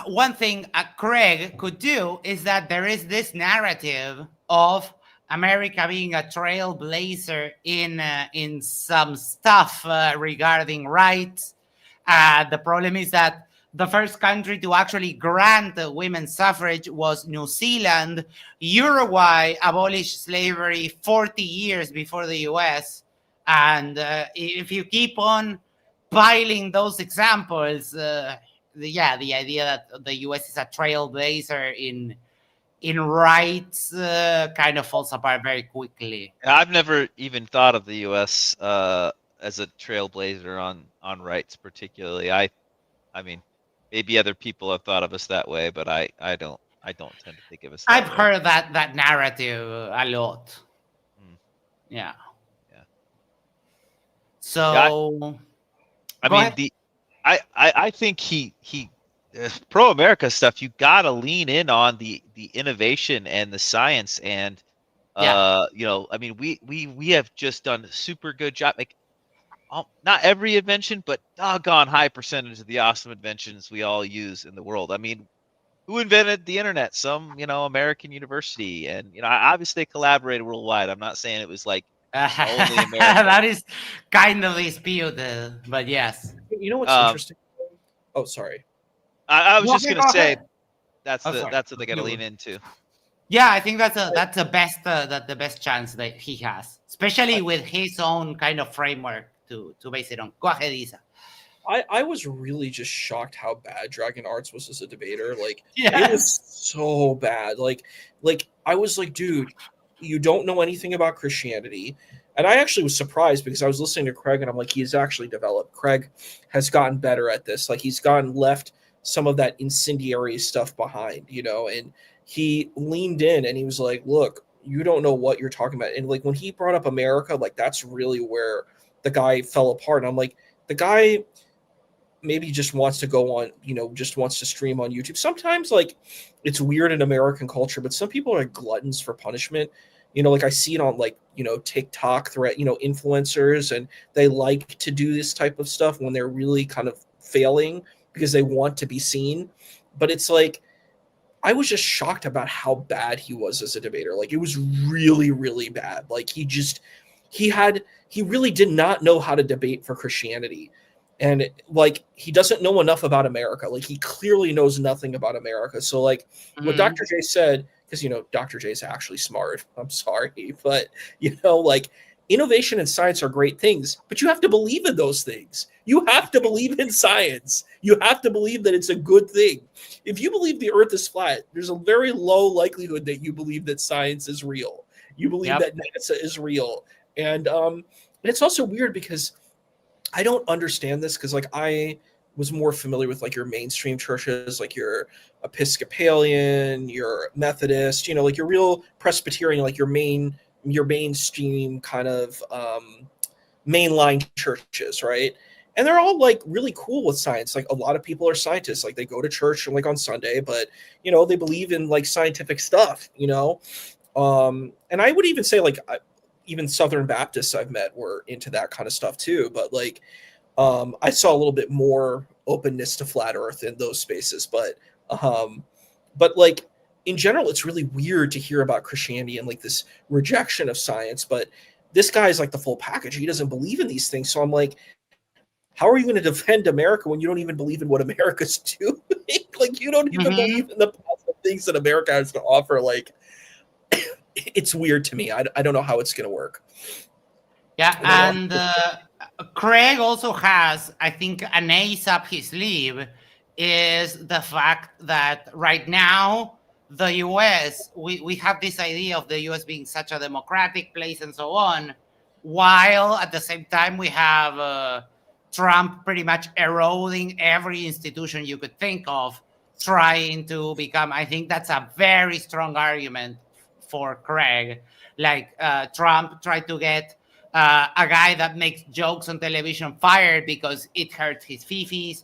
one thing Craig could do is that there is this narrative of America being a trailblazer in some stuff regarding rights. The problem is that the first country to actually grant women's suffrage was New Zealand. Uruguay abolished slavery 40 years before the US. And if you keep on piling those examples, the idea that the US is a trailblazer in rights kind of falls apart very quickly. I've never even thought of the US as a trailblazer on rights particularly. I mean, maybe other people have thought of us that way, but I don't tend to think of us that I've way. heard that narrative a lot. Yeah. So I think he pro America stuff, you gotta lean in on the innovation and the science and I mean we have just done a super good job. Like not every invention, but doggone high percentage of the awesome inventions we all use in the world. I mean, who invented the internet? Some, American university, and obviously they collaborated worldwide. I'm not saying it was like only America. That is kind of disputed, but yes. You know what's interesting? Oh, sorry. I was just gonna say that's what they gotta lean into. Yeah, I think that's the best chance that he has, especially with his own kind of framework to base it on. Go ahead, Isa. I was really just shocked how bad Dragon Arts was as a debater. Like it was Yes. so bad. Like I was like, dude, you don't know anything about Christianity. And I actually was surprised because I was listening to Craig and I'm like, he's actually developed. Craig has gotten better at this. Like he's gotten left some of that incendiary stuff behind, you know, and he leaned in and he was like, look, you don't know what you're talking about. And like when he brought up America, like that's really where the guy fell apart. And I'm like, the guy maybe just wants to go on, you know, just wants to stream on YouTube. Sometimes like it's weird in American culture, but some people are gluttons for punishment. You know, like I see it on like, you know, TikTok threat, you know, influencers, and they like to do this type of stuff when they're really kind of failing because they want to be seen. But it's like I was just shocked about how bad he was as a debater. Like it was really, really bad. Like he really did not know how to debate for Christianity. And like he doesn't know enough about America. Like he clearly knows nothing about America. So like what Mhm. Dr. J said, because you know, Dr. J is actually smart. I'm sorry, but you know, like innovation and science are great things, but you have to believe in those things. You have to believe in science. You have to believe that it's a good thing. If you believe the earth is flat, there's a very low likelihood that you believe that science is real. You believe Yep. that NASA is real. And it's also weird because I don't understand this because like I was more familiar with like your mainstream churches, like your Episcopalian, your Methodist, you know, like your real Presbyterian, like your mainstream kind of mainline churches, right? And they're all like really cool with science. Like a lot of people are scientists. Like they go to church like on Sunday, but you know they believe in like scientific stuff. You know, and I would even say like even Southern Baptists I've met were into that kind of stuff too. But like I saw a little bit more openness to flat Earth in those spaces. Um, but like in general, it's really weird to hear about Christianity and like this rejection of science. But this guy is like the full package. He doesn't believe in these things. So I'm like, how are you going to defend America when you don't even believe in what America's doing? Like you don't even believe in Mhm. the positive things that America has to offer. Like it's weird to me. I don't know how it's going to work. Yeah, I don't know. and Craig also has, I think, an ace up his sleeve is the fact that right now the US, we have this idea of the US being such a democratic place and so on, while at the same time we have Trump pretty much eroding every institution you could think of, trying to become. I think that's a very strong argument for Craig. Like Trump tried to get a guy that makes jokes on television fired because it hurts his fifis.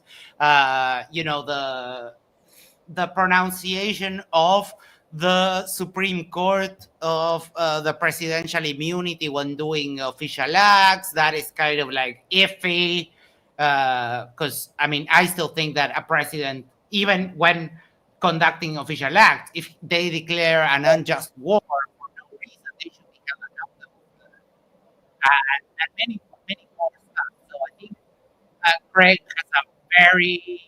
You know, the pronunciation of the Supreme Court of the presidential immunity when doing official acts, that is kind of like iffy. Because I mean, I still think that a president, even when conducting official acts, if they declare an unjust war for no reason, they should be held accountable and many more stuff. So I think Craig has a very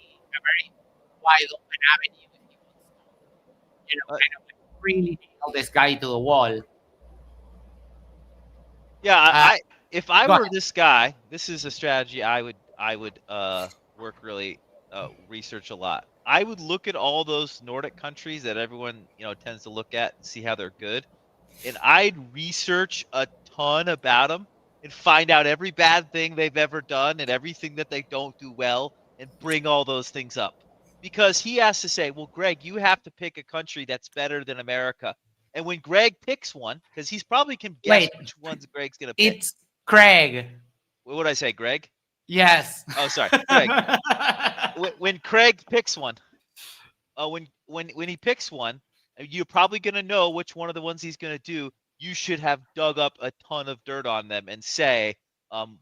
wide open avenue if he wants to, Uh, kind of like really nail this guy to the wall. yeah, Uh, if I Go were ahead. this guy, this is a strategy I would work really research a lot. I would look at all those Nordic countries that everyone, tends to look at and see how they're good, and I'd research a ton about them and find out every bad thing they've ever done and everything that they don't do well and bring all those things up. Because he has to say, well, Greg, you have to pick a country that's better than America. And when Greg picks one, because he's probably can guess Wait, which ones Greg's going to pick. it's Craig. What would I say, Greg? Yes. Oh, sorry, Greg. When Craig picks one, when he picks one, you're probably going to know which one of the ones he's going to do. You should have dug up a ton of dirt on them and say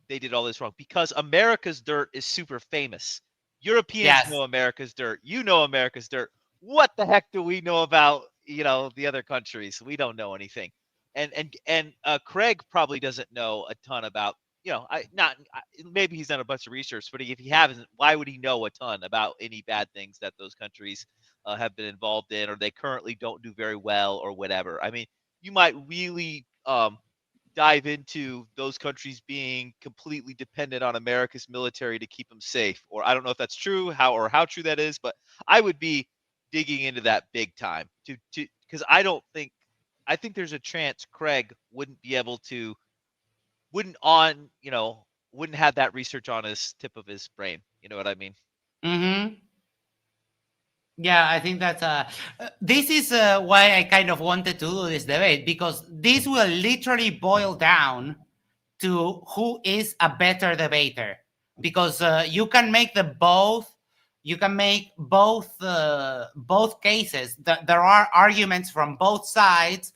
they did all this wrong because America's dirt is super famous. Europeans Yes. know America's dirt. You know America's dirt. What the heck do we know about the other countries? We don't know anything. And Craig probably doesn't know a ton about maybe he's done a bunch of research, but if he hasn't, why would he know a ton about any bad things that those countries have been involved in, or they currently don't do very well, or whatever? I mean, you might really dive into those countries being completely dependent on America's military to keep them safe, or I don't know if that's true, how true that is, but I would be digging into that big time to because I think there's a chance Craig wouldn't be able to wouldn't on wouldn't have that research on his tip of his brain. You know what I mean? Mm-hmm. Yeah, I think that's this is why I kind of wanted to do this debate, because this will literally boil down to who is a better debater, because you can make the both. You can make both cases. There are arguments from both sides,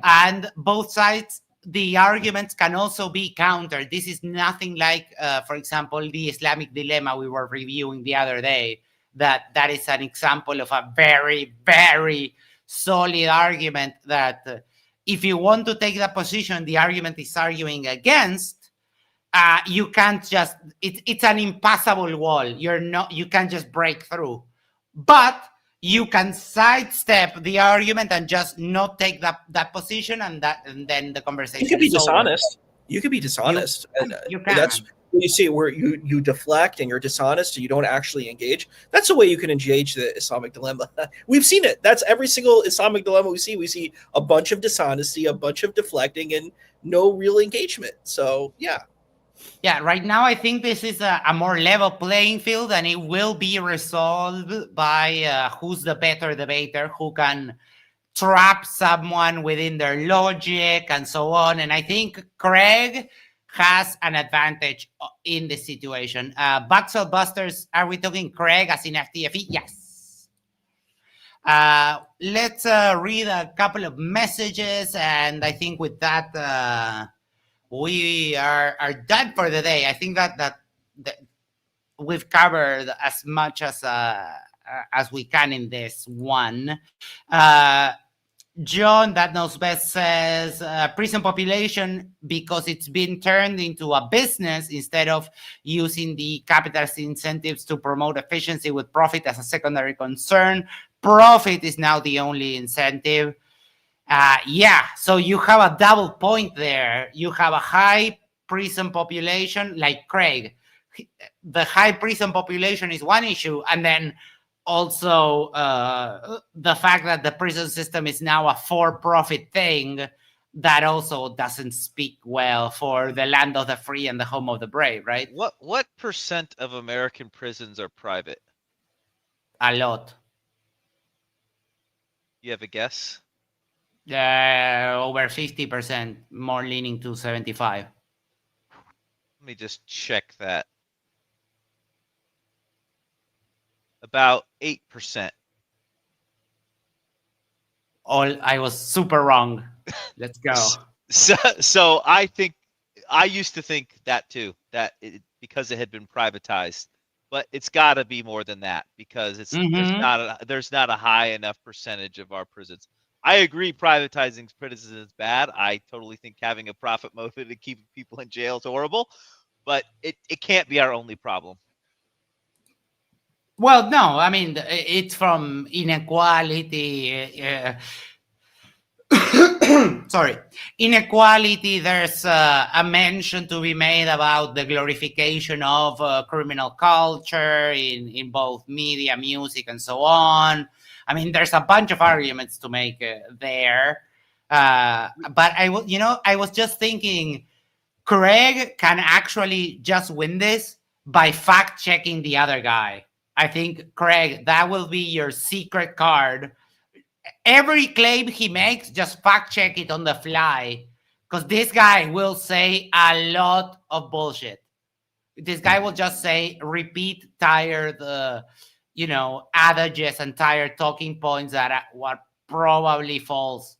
and both sides, the arguments can also be countered. This is nothing like, for example, the Islamic dilemma we were reviewing the other day. That is an example of a very, very solid argument that if you want to take that position, the argument is arguing against. You can't just. It's an impassable wall. You can't just break through, but you can sidestep the argument and just not take that position, and then the conversation. You could be is over. dishonest. You could be dishonest. You can. That's when you see where you deflect and you're dishonest and you don't actually engage. That's the way you can engage the Islamic dilemma. We've seen it. That's every single Islamic dilemma we see. We see a bunch of dishonesty, a bunch of deflecting, and no real engagement. So yeah. Yeah, right now I think this is a more level playing field, and it will be resolved by who's the better debater, who can trap someone within their logic and so on. And I think Craig has an advantage in this situation. Buxel Busters, are we talking Craig as in FTFE? Yes. Let's read a couple of messages, and I think with that, we are done for the day. I think that we've covered as much as we can in this one. John, that knows best, says prison population because it's been turned into a business instead of using the capitalist incentives to promote efficiency with profit as a secondary concern. Profit is now the only incentive. Yeah, so you have a double point there. You have a high prison population, like Craig. The high prison population is one issue, and then also the fact that the prison system is now a for-profit thing, that also doesn't speak well for the land of the free and the home of the brave, right? What percent of American prisons are private? A lot. You have a guess? Over 50%, more leaning to 75. Let me just check that. About 8%. I was super wrong. Let's go. So I used to think that too, because it had been privatized, but it's got to be more than that, because there's not a high enough percentage of our prisons. I agree, privatizing prisons is bad. I totally think having a profit motive to keep people in jail is horrible, but it can't be our only problem. Well, no, I mean, it's from inequality. Sorry, inequality. There's a mention to be made about the glorification of criminal culture in both media, music, and so on. I mean, there's a bunch of arguments to make there. But I was just thinking, Craig can actually just win this by fact checking the other guy. I think, Craig, that will be your secret card. Every claim he makes, just fact check it on the fly, because this guy will say a lot of bullshit. This guy will just say, repeat tired, adages and tired talking points that are what probably false.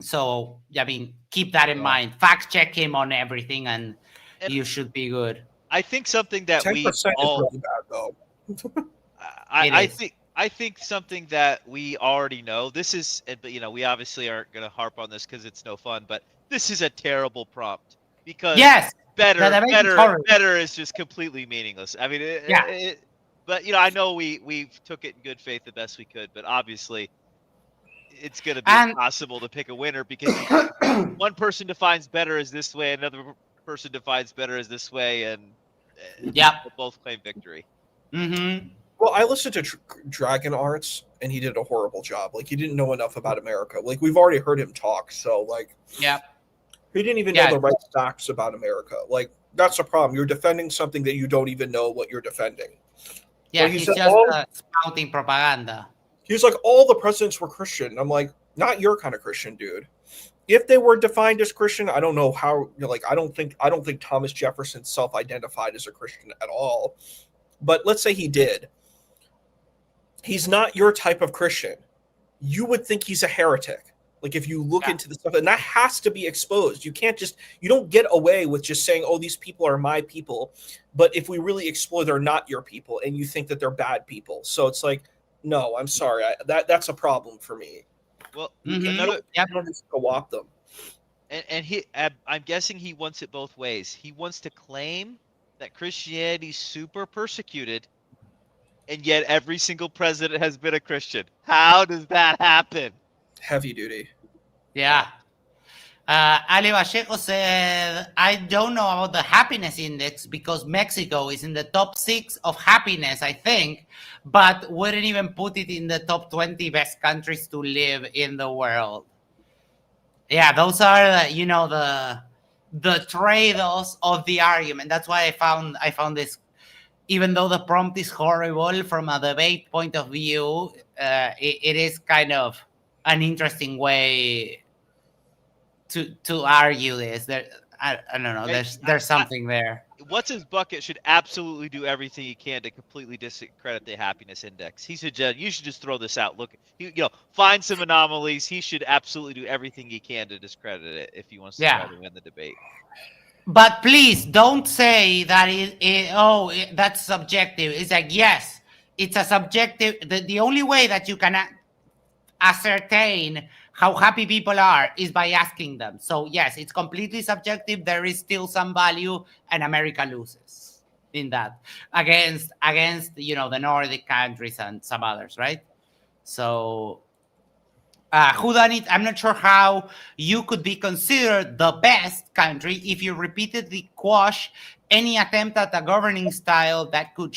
So, I mean, keep that in mind. Fact check him on everything, and you should be good. I think something that 10% we is really bad, though. I think something that we already know. This is, but we obviously aren't going to harp on this because it's no fun. But this is a terrible prompt. because Yes, the better, debate is better, horrible. better is just completely meaningless. I mean, Yeah. but I know we took it in good faith the best we could, but obviously it's going to be And impossible to pick a winner because one person defines better as this way, another person defines better as this way, and yep. they'll both claim victory. Mm-hmm. Well, I listened to Dragon Arts, and he did a horrible job. Like, he didn't know enough about America. Like, we've already heard him talk, so like, Yep. he didn't even know Yeah. the right facts about America. Like, that's a problem. You're defending something that you don't even know what you're defending. Yeah. Like, he He's said, just spouting propaganda. he's like, all the presidents were Christian. I'm like, not your kind of Christian, dude. If they were defined as Christian, I don't know how. Like, I don't think Thomas Jefferson self-identified as a Christian at all. But let's say he did. He's not your type of Christian. You would think he's a heretic. Like, if you look into the stuff, and that has to be exposed. You don't get away with just saying, oh, these people are my people. But if we really explore, they're not your people, and you think that they're bad people. So it's like, no, I'm sorry. That's a problem for me. Well, Mm-hmm. You don't just co-opt them. and I'm guessing he wants it both ways. He wants to claim that Christianity's super persecuted, and yet every single president has been a Christian. How does that happen? Heavy duty. Yeah. Ali Vallejo said, I don't know about the happiness index because Mexico is in the top 6 of happiness, I think, but wouldn't even put it in the top 20 best countries to live in the world. Yeah, those are the trade-offs of the argument. That's why I found this, even though the prompt is horrible from a debate point of view, it is kind of an interesting way to argue this. I don't know. There's something there. What's his bucket should absolutely do everything he can to completely discredit the happiness index. He should you should just throw this out. Look, find some anomalies. He should absolutely do everything he can to discredit it if he wants to try to win the debate. But please don't say that that's subjective. It's like, yes, it's a subjective. The only way that you can ascertain how happy people are is by asking them. So yes, it's completely subjective. There is still some value, and America loses in that against the Nordic countries and some others, right? So whodunit, I'm not sure how you could be considered the best country if you repeatedly quash any attempt at a governing style that could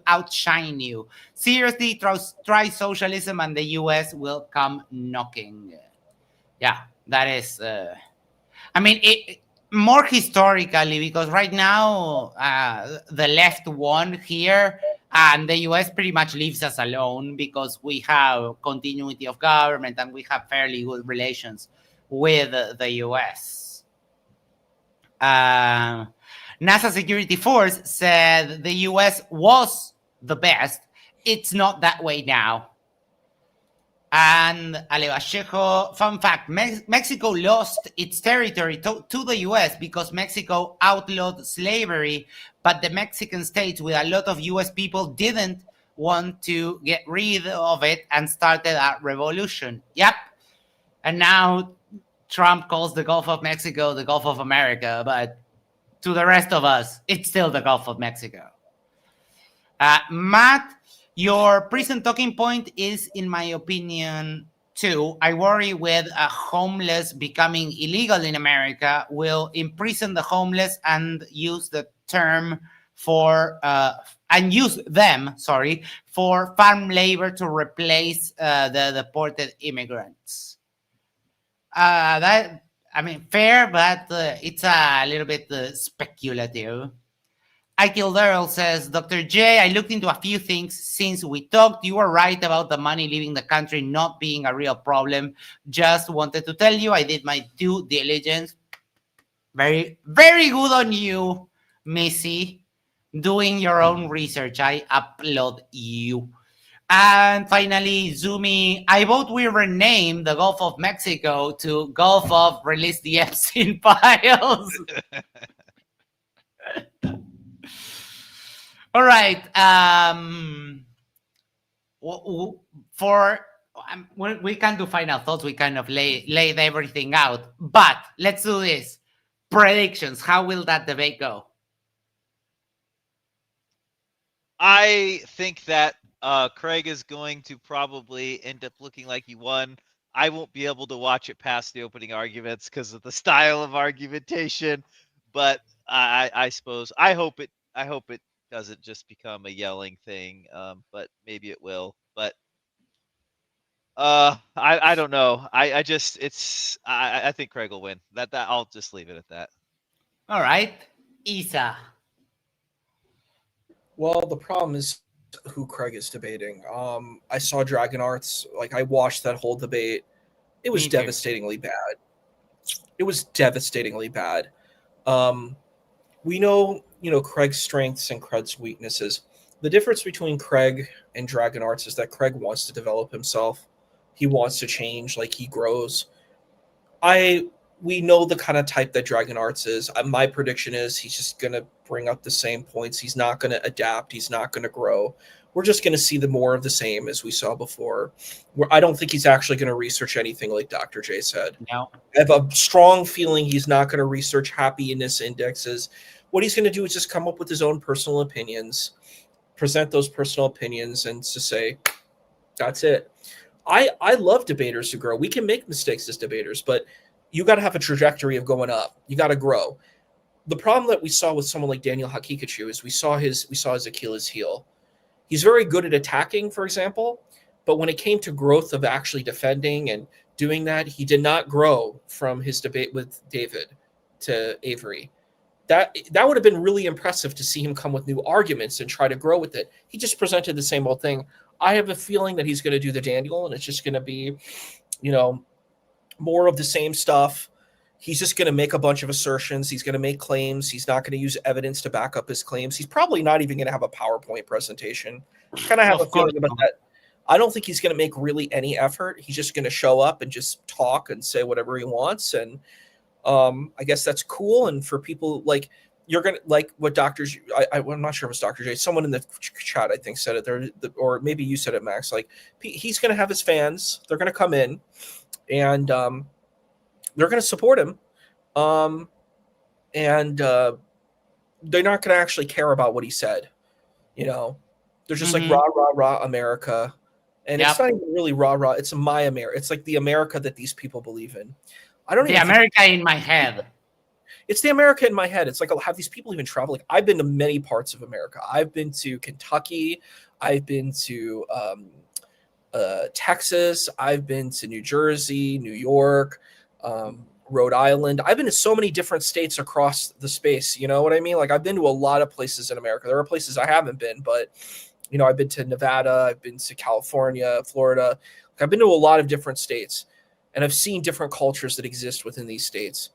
outshine you. Seriously, try socialism and the US will come knocking. Yeah, that is I mean, more historically, because right now the left won here, and the US pretty much leaves us alone because we have continuity of government and we have fairly good relations with the US. NASA Security Force said the US was the best. It's not that way now. And Ale Vallejo, fun fact, Mexico lost its territory to the US because Mexico outlawed slavery, but the Mexican states with a lot of US people didn't want to get rid of it and started a revolution. Yep. And now Trump calls the Gulf of Mexico the Gulf of America, but to the rest of us, it's still the Gulf of Mexico. Matt, your prison talking point is, in my opinion, too. I worry with a homeless becoming illegal in America will imprison the homeless and use the term for for farm labor to replace the deported immigrants. Fair, but it's a little bit speculative. Ikil Daryl says, Dr. J, I looked into a few things since we talked. You were right about the money leaving the country not being a real problem. Just wanted to tell you I did my due diligence. Very, very good on you, Missy. Doing your own research. I applaud you. And finally, Zumi, I vote we rename the Gulf of Mexico to Gulf of Release the Epstein Files. All right. We can do final thoughts. We kind of laid everything out. But let's do this. predictions. How will that debate go? I think that Craig is going to probably end up looking like he won. I won't be able to watch it past the opening arguments because of the style of argumentation, but I suppose I hope it doesn't just become a yelling thing. But maybe it will. But I don't know. I just I think Craig will win. That I'll just leave it at that. All right, Isa. Well, the problem is who Craig is debating. I saw Dragon Arts. Like I watched that whole debate. It was Me too. devastatingly bad. It was devastatingly bad. Um, we know, Craig's strengths and Craig's weaknesses. The difference between Craig and Dragon Arts is that Craig wants to develop himself. He wants to change, like he grows. I We know the kind of type that Dragon Arts is. My prediction is he's just gonna bring up the same points. He's not gonna adapt. He's not gonna grow. We're just gonna see the more of the same as we saw before. Where I don't think he's actually gonna research anything like Dr. J said. No. I have a strong feeling he's not gonna research happiness indexes. What he's gonna do is just come up with his own personal opinions, present those personal opinions, and to say, that's it. I love debaters who grow. We can make mistakes as debaters, but you got to have a trajectory of going up. You got to grow. The problem that we saw with someone like Daniel Hakikachu is we saw his Achilles heel. He's very good at attacking, for example, but when it came to growth of actually defending and doing that, he did not grow from his debate with David to Avery. That would have been really impressive to see him come with new arguments and try to grow with it. He just presented the same old thing. I have a feeling that he's going to do the Daniel, and it's just going to be, more of the same stuff. He's just going to make a bunch of assertions. He's going to make claims. He's not going to use evidence to back up his claims. He's probably not even going to have a PowerPoint presentation. Kind of have a feeling about that. I don't think he's going to make really any effort. He's just going to show up and just talk and say whatever he wants. And I guess that's cool. And for people like, you're going to like what doctors, I'm not sure if it's Dr. J, someone in the chat, I think said it there, or maybe you said it, Max, like he's going to have his fans. They're going to come in and they're going to support him. And they're not going to actually care about what he said. They're just like rah, rah, rah, America. And it's not even really rah, rah. It's my America. It's like the America that these people believe in. I don't the America in my head. It's the America in my head. It's like, have these people even traveled? Like, I've been to many parts of America. I've been to Kentucky. I've been to Texas. I've been to New Jersey, New York, Rhode Island. I've been to so many different states across the space. You know what I mean? Like, I've been to a lot of places in America. There are places I haven't been, but I've been to Nevada. I've been to California, Florida. Like, I've been to a lot of different states, and I've seen different cultures that exist within these states.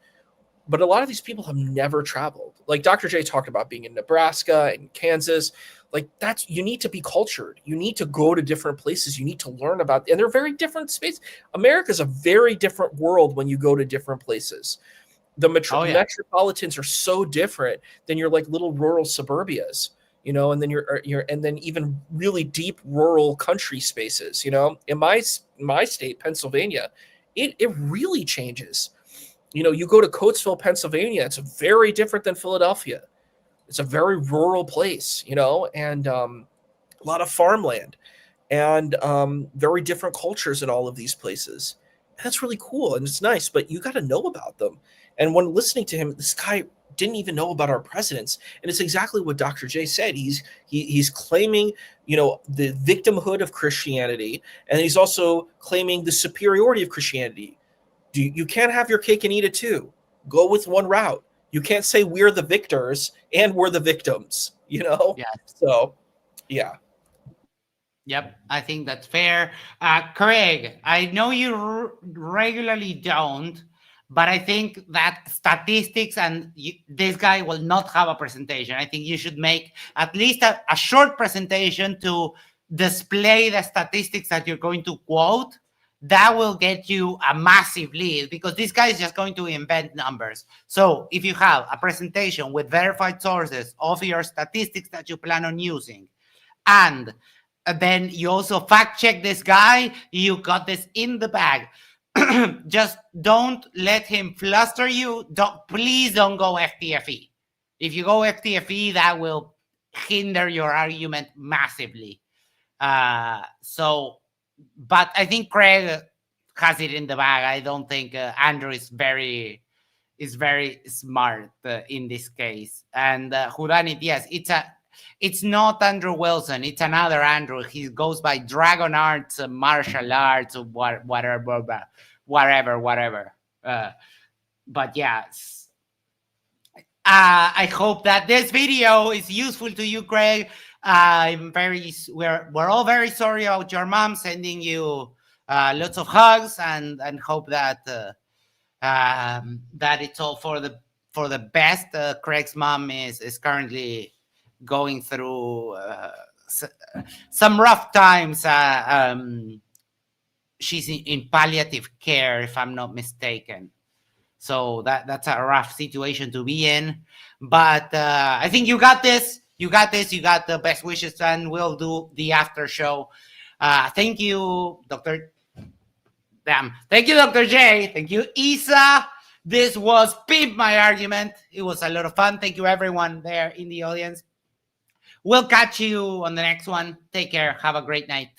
But a lot of these people have never traveled. Like Dr. J talked about being in Nebraska and Kansas. Like you need to be cultured. You need to go to different places. You need to learn about, and they're very different spaces. America's a very different world when you go to different places. The metropolitans are so different than your like little rural suburbias, and then and then even really deep rural country spaces, in my state, Pennsylvania, it really changes. You go to Coatesville, Pennsylvania, it's very different than Philadelphia. It's a very rural place, and a lot of farmland and very different cultures in all of these places. And that's really cool and it's nice, but you got to know about them. And when listening to him, this guy didn't even know about our presidents. And it's exactly what Dr. J said. He's claiming, the victimhood of Christianity, and he's also claiming the superiority of Christianity. You can't have your cake and eat it too. Go with one route. You can't say we're the victors and we're the victims, Yeah. So, yeah. Yep, I think that's fair. Craig, I know you regularly don't, but I think that statistics and this guy will not have a presentation. I think you should make at least a short presentation to display the statistics that you're going to quote. That will get you a massive lead because this guy is just going to invent numbers. So if you have a presentation with verified sources of your statistics that you plan on using, and then you also fact check this guy, you got this in the bag. just don't let him fluster you. Please don't go FTFE. If you go FTFE, that will hinder your argument massively. But I think Craig has it in the bag. I don't think Andrew is very smart in this case. And Whodunit, yes, it's not Andrew Wilson. It's another Andrew. He goes by Dragon Arts, martial arts, whatever. But yes, I hope that this video is useful to you, Craig. We're all very sorry about your mom. Sending you lots of hugs and hope that that it's all for the best. Craig's mom is currently going through some rough times. She's in palliative care, if I'm not mistaken. So that's a rough situation to be in. But I think you got this. You got this. You got the best wishes, and we'll do the after show. Thank you, Dr. Thank you, Dr. J. Thank you, Isa. This was Pimp My Argument. It was a lot of fun. Thank you, everyone there in the audience. We'll catch you on the next one. Take care. Have a great night.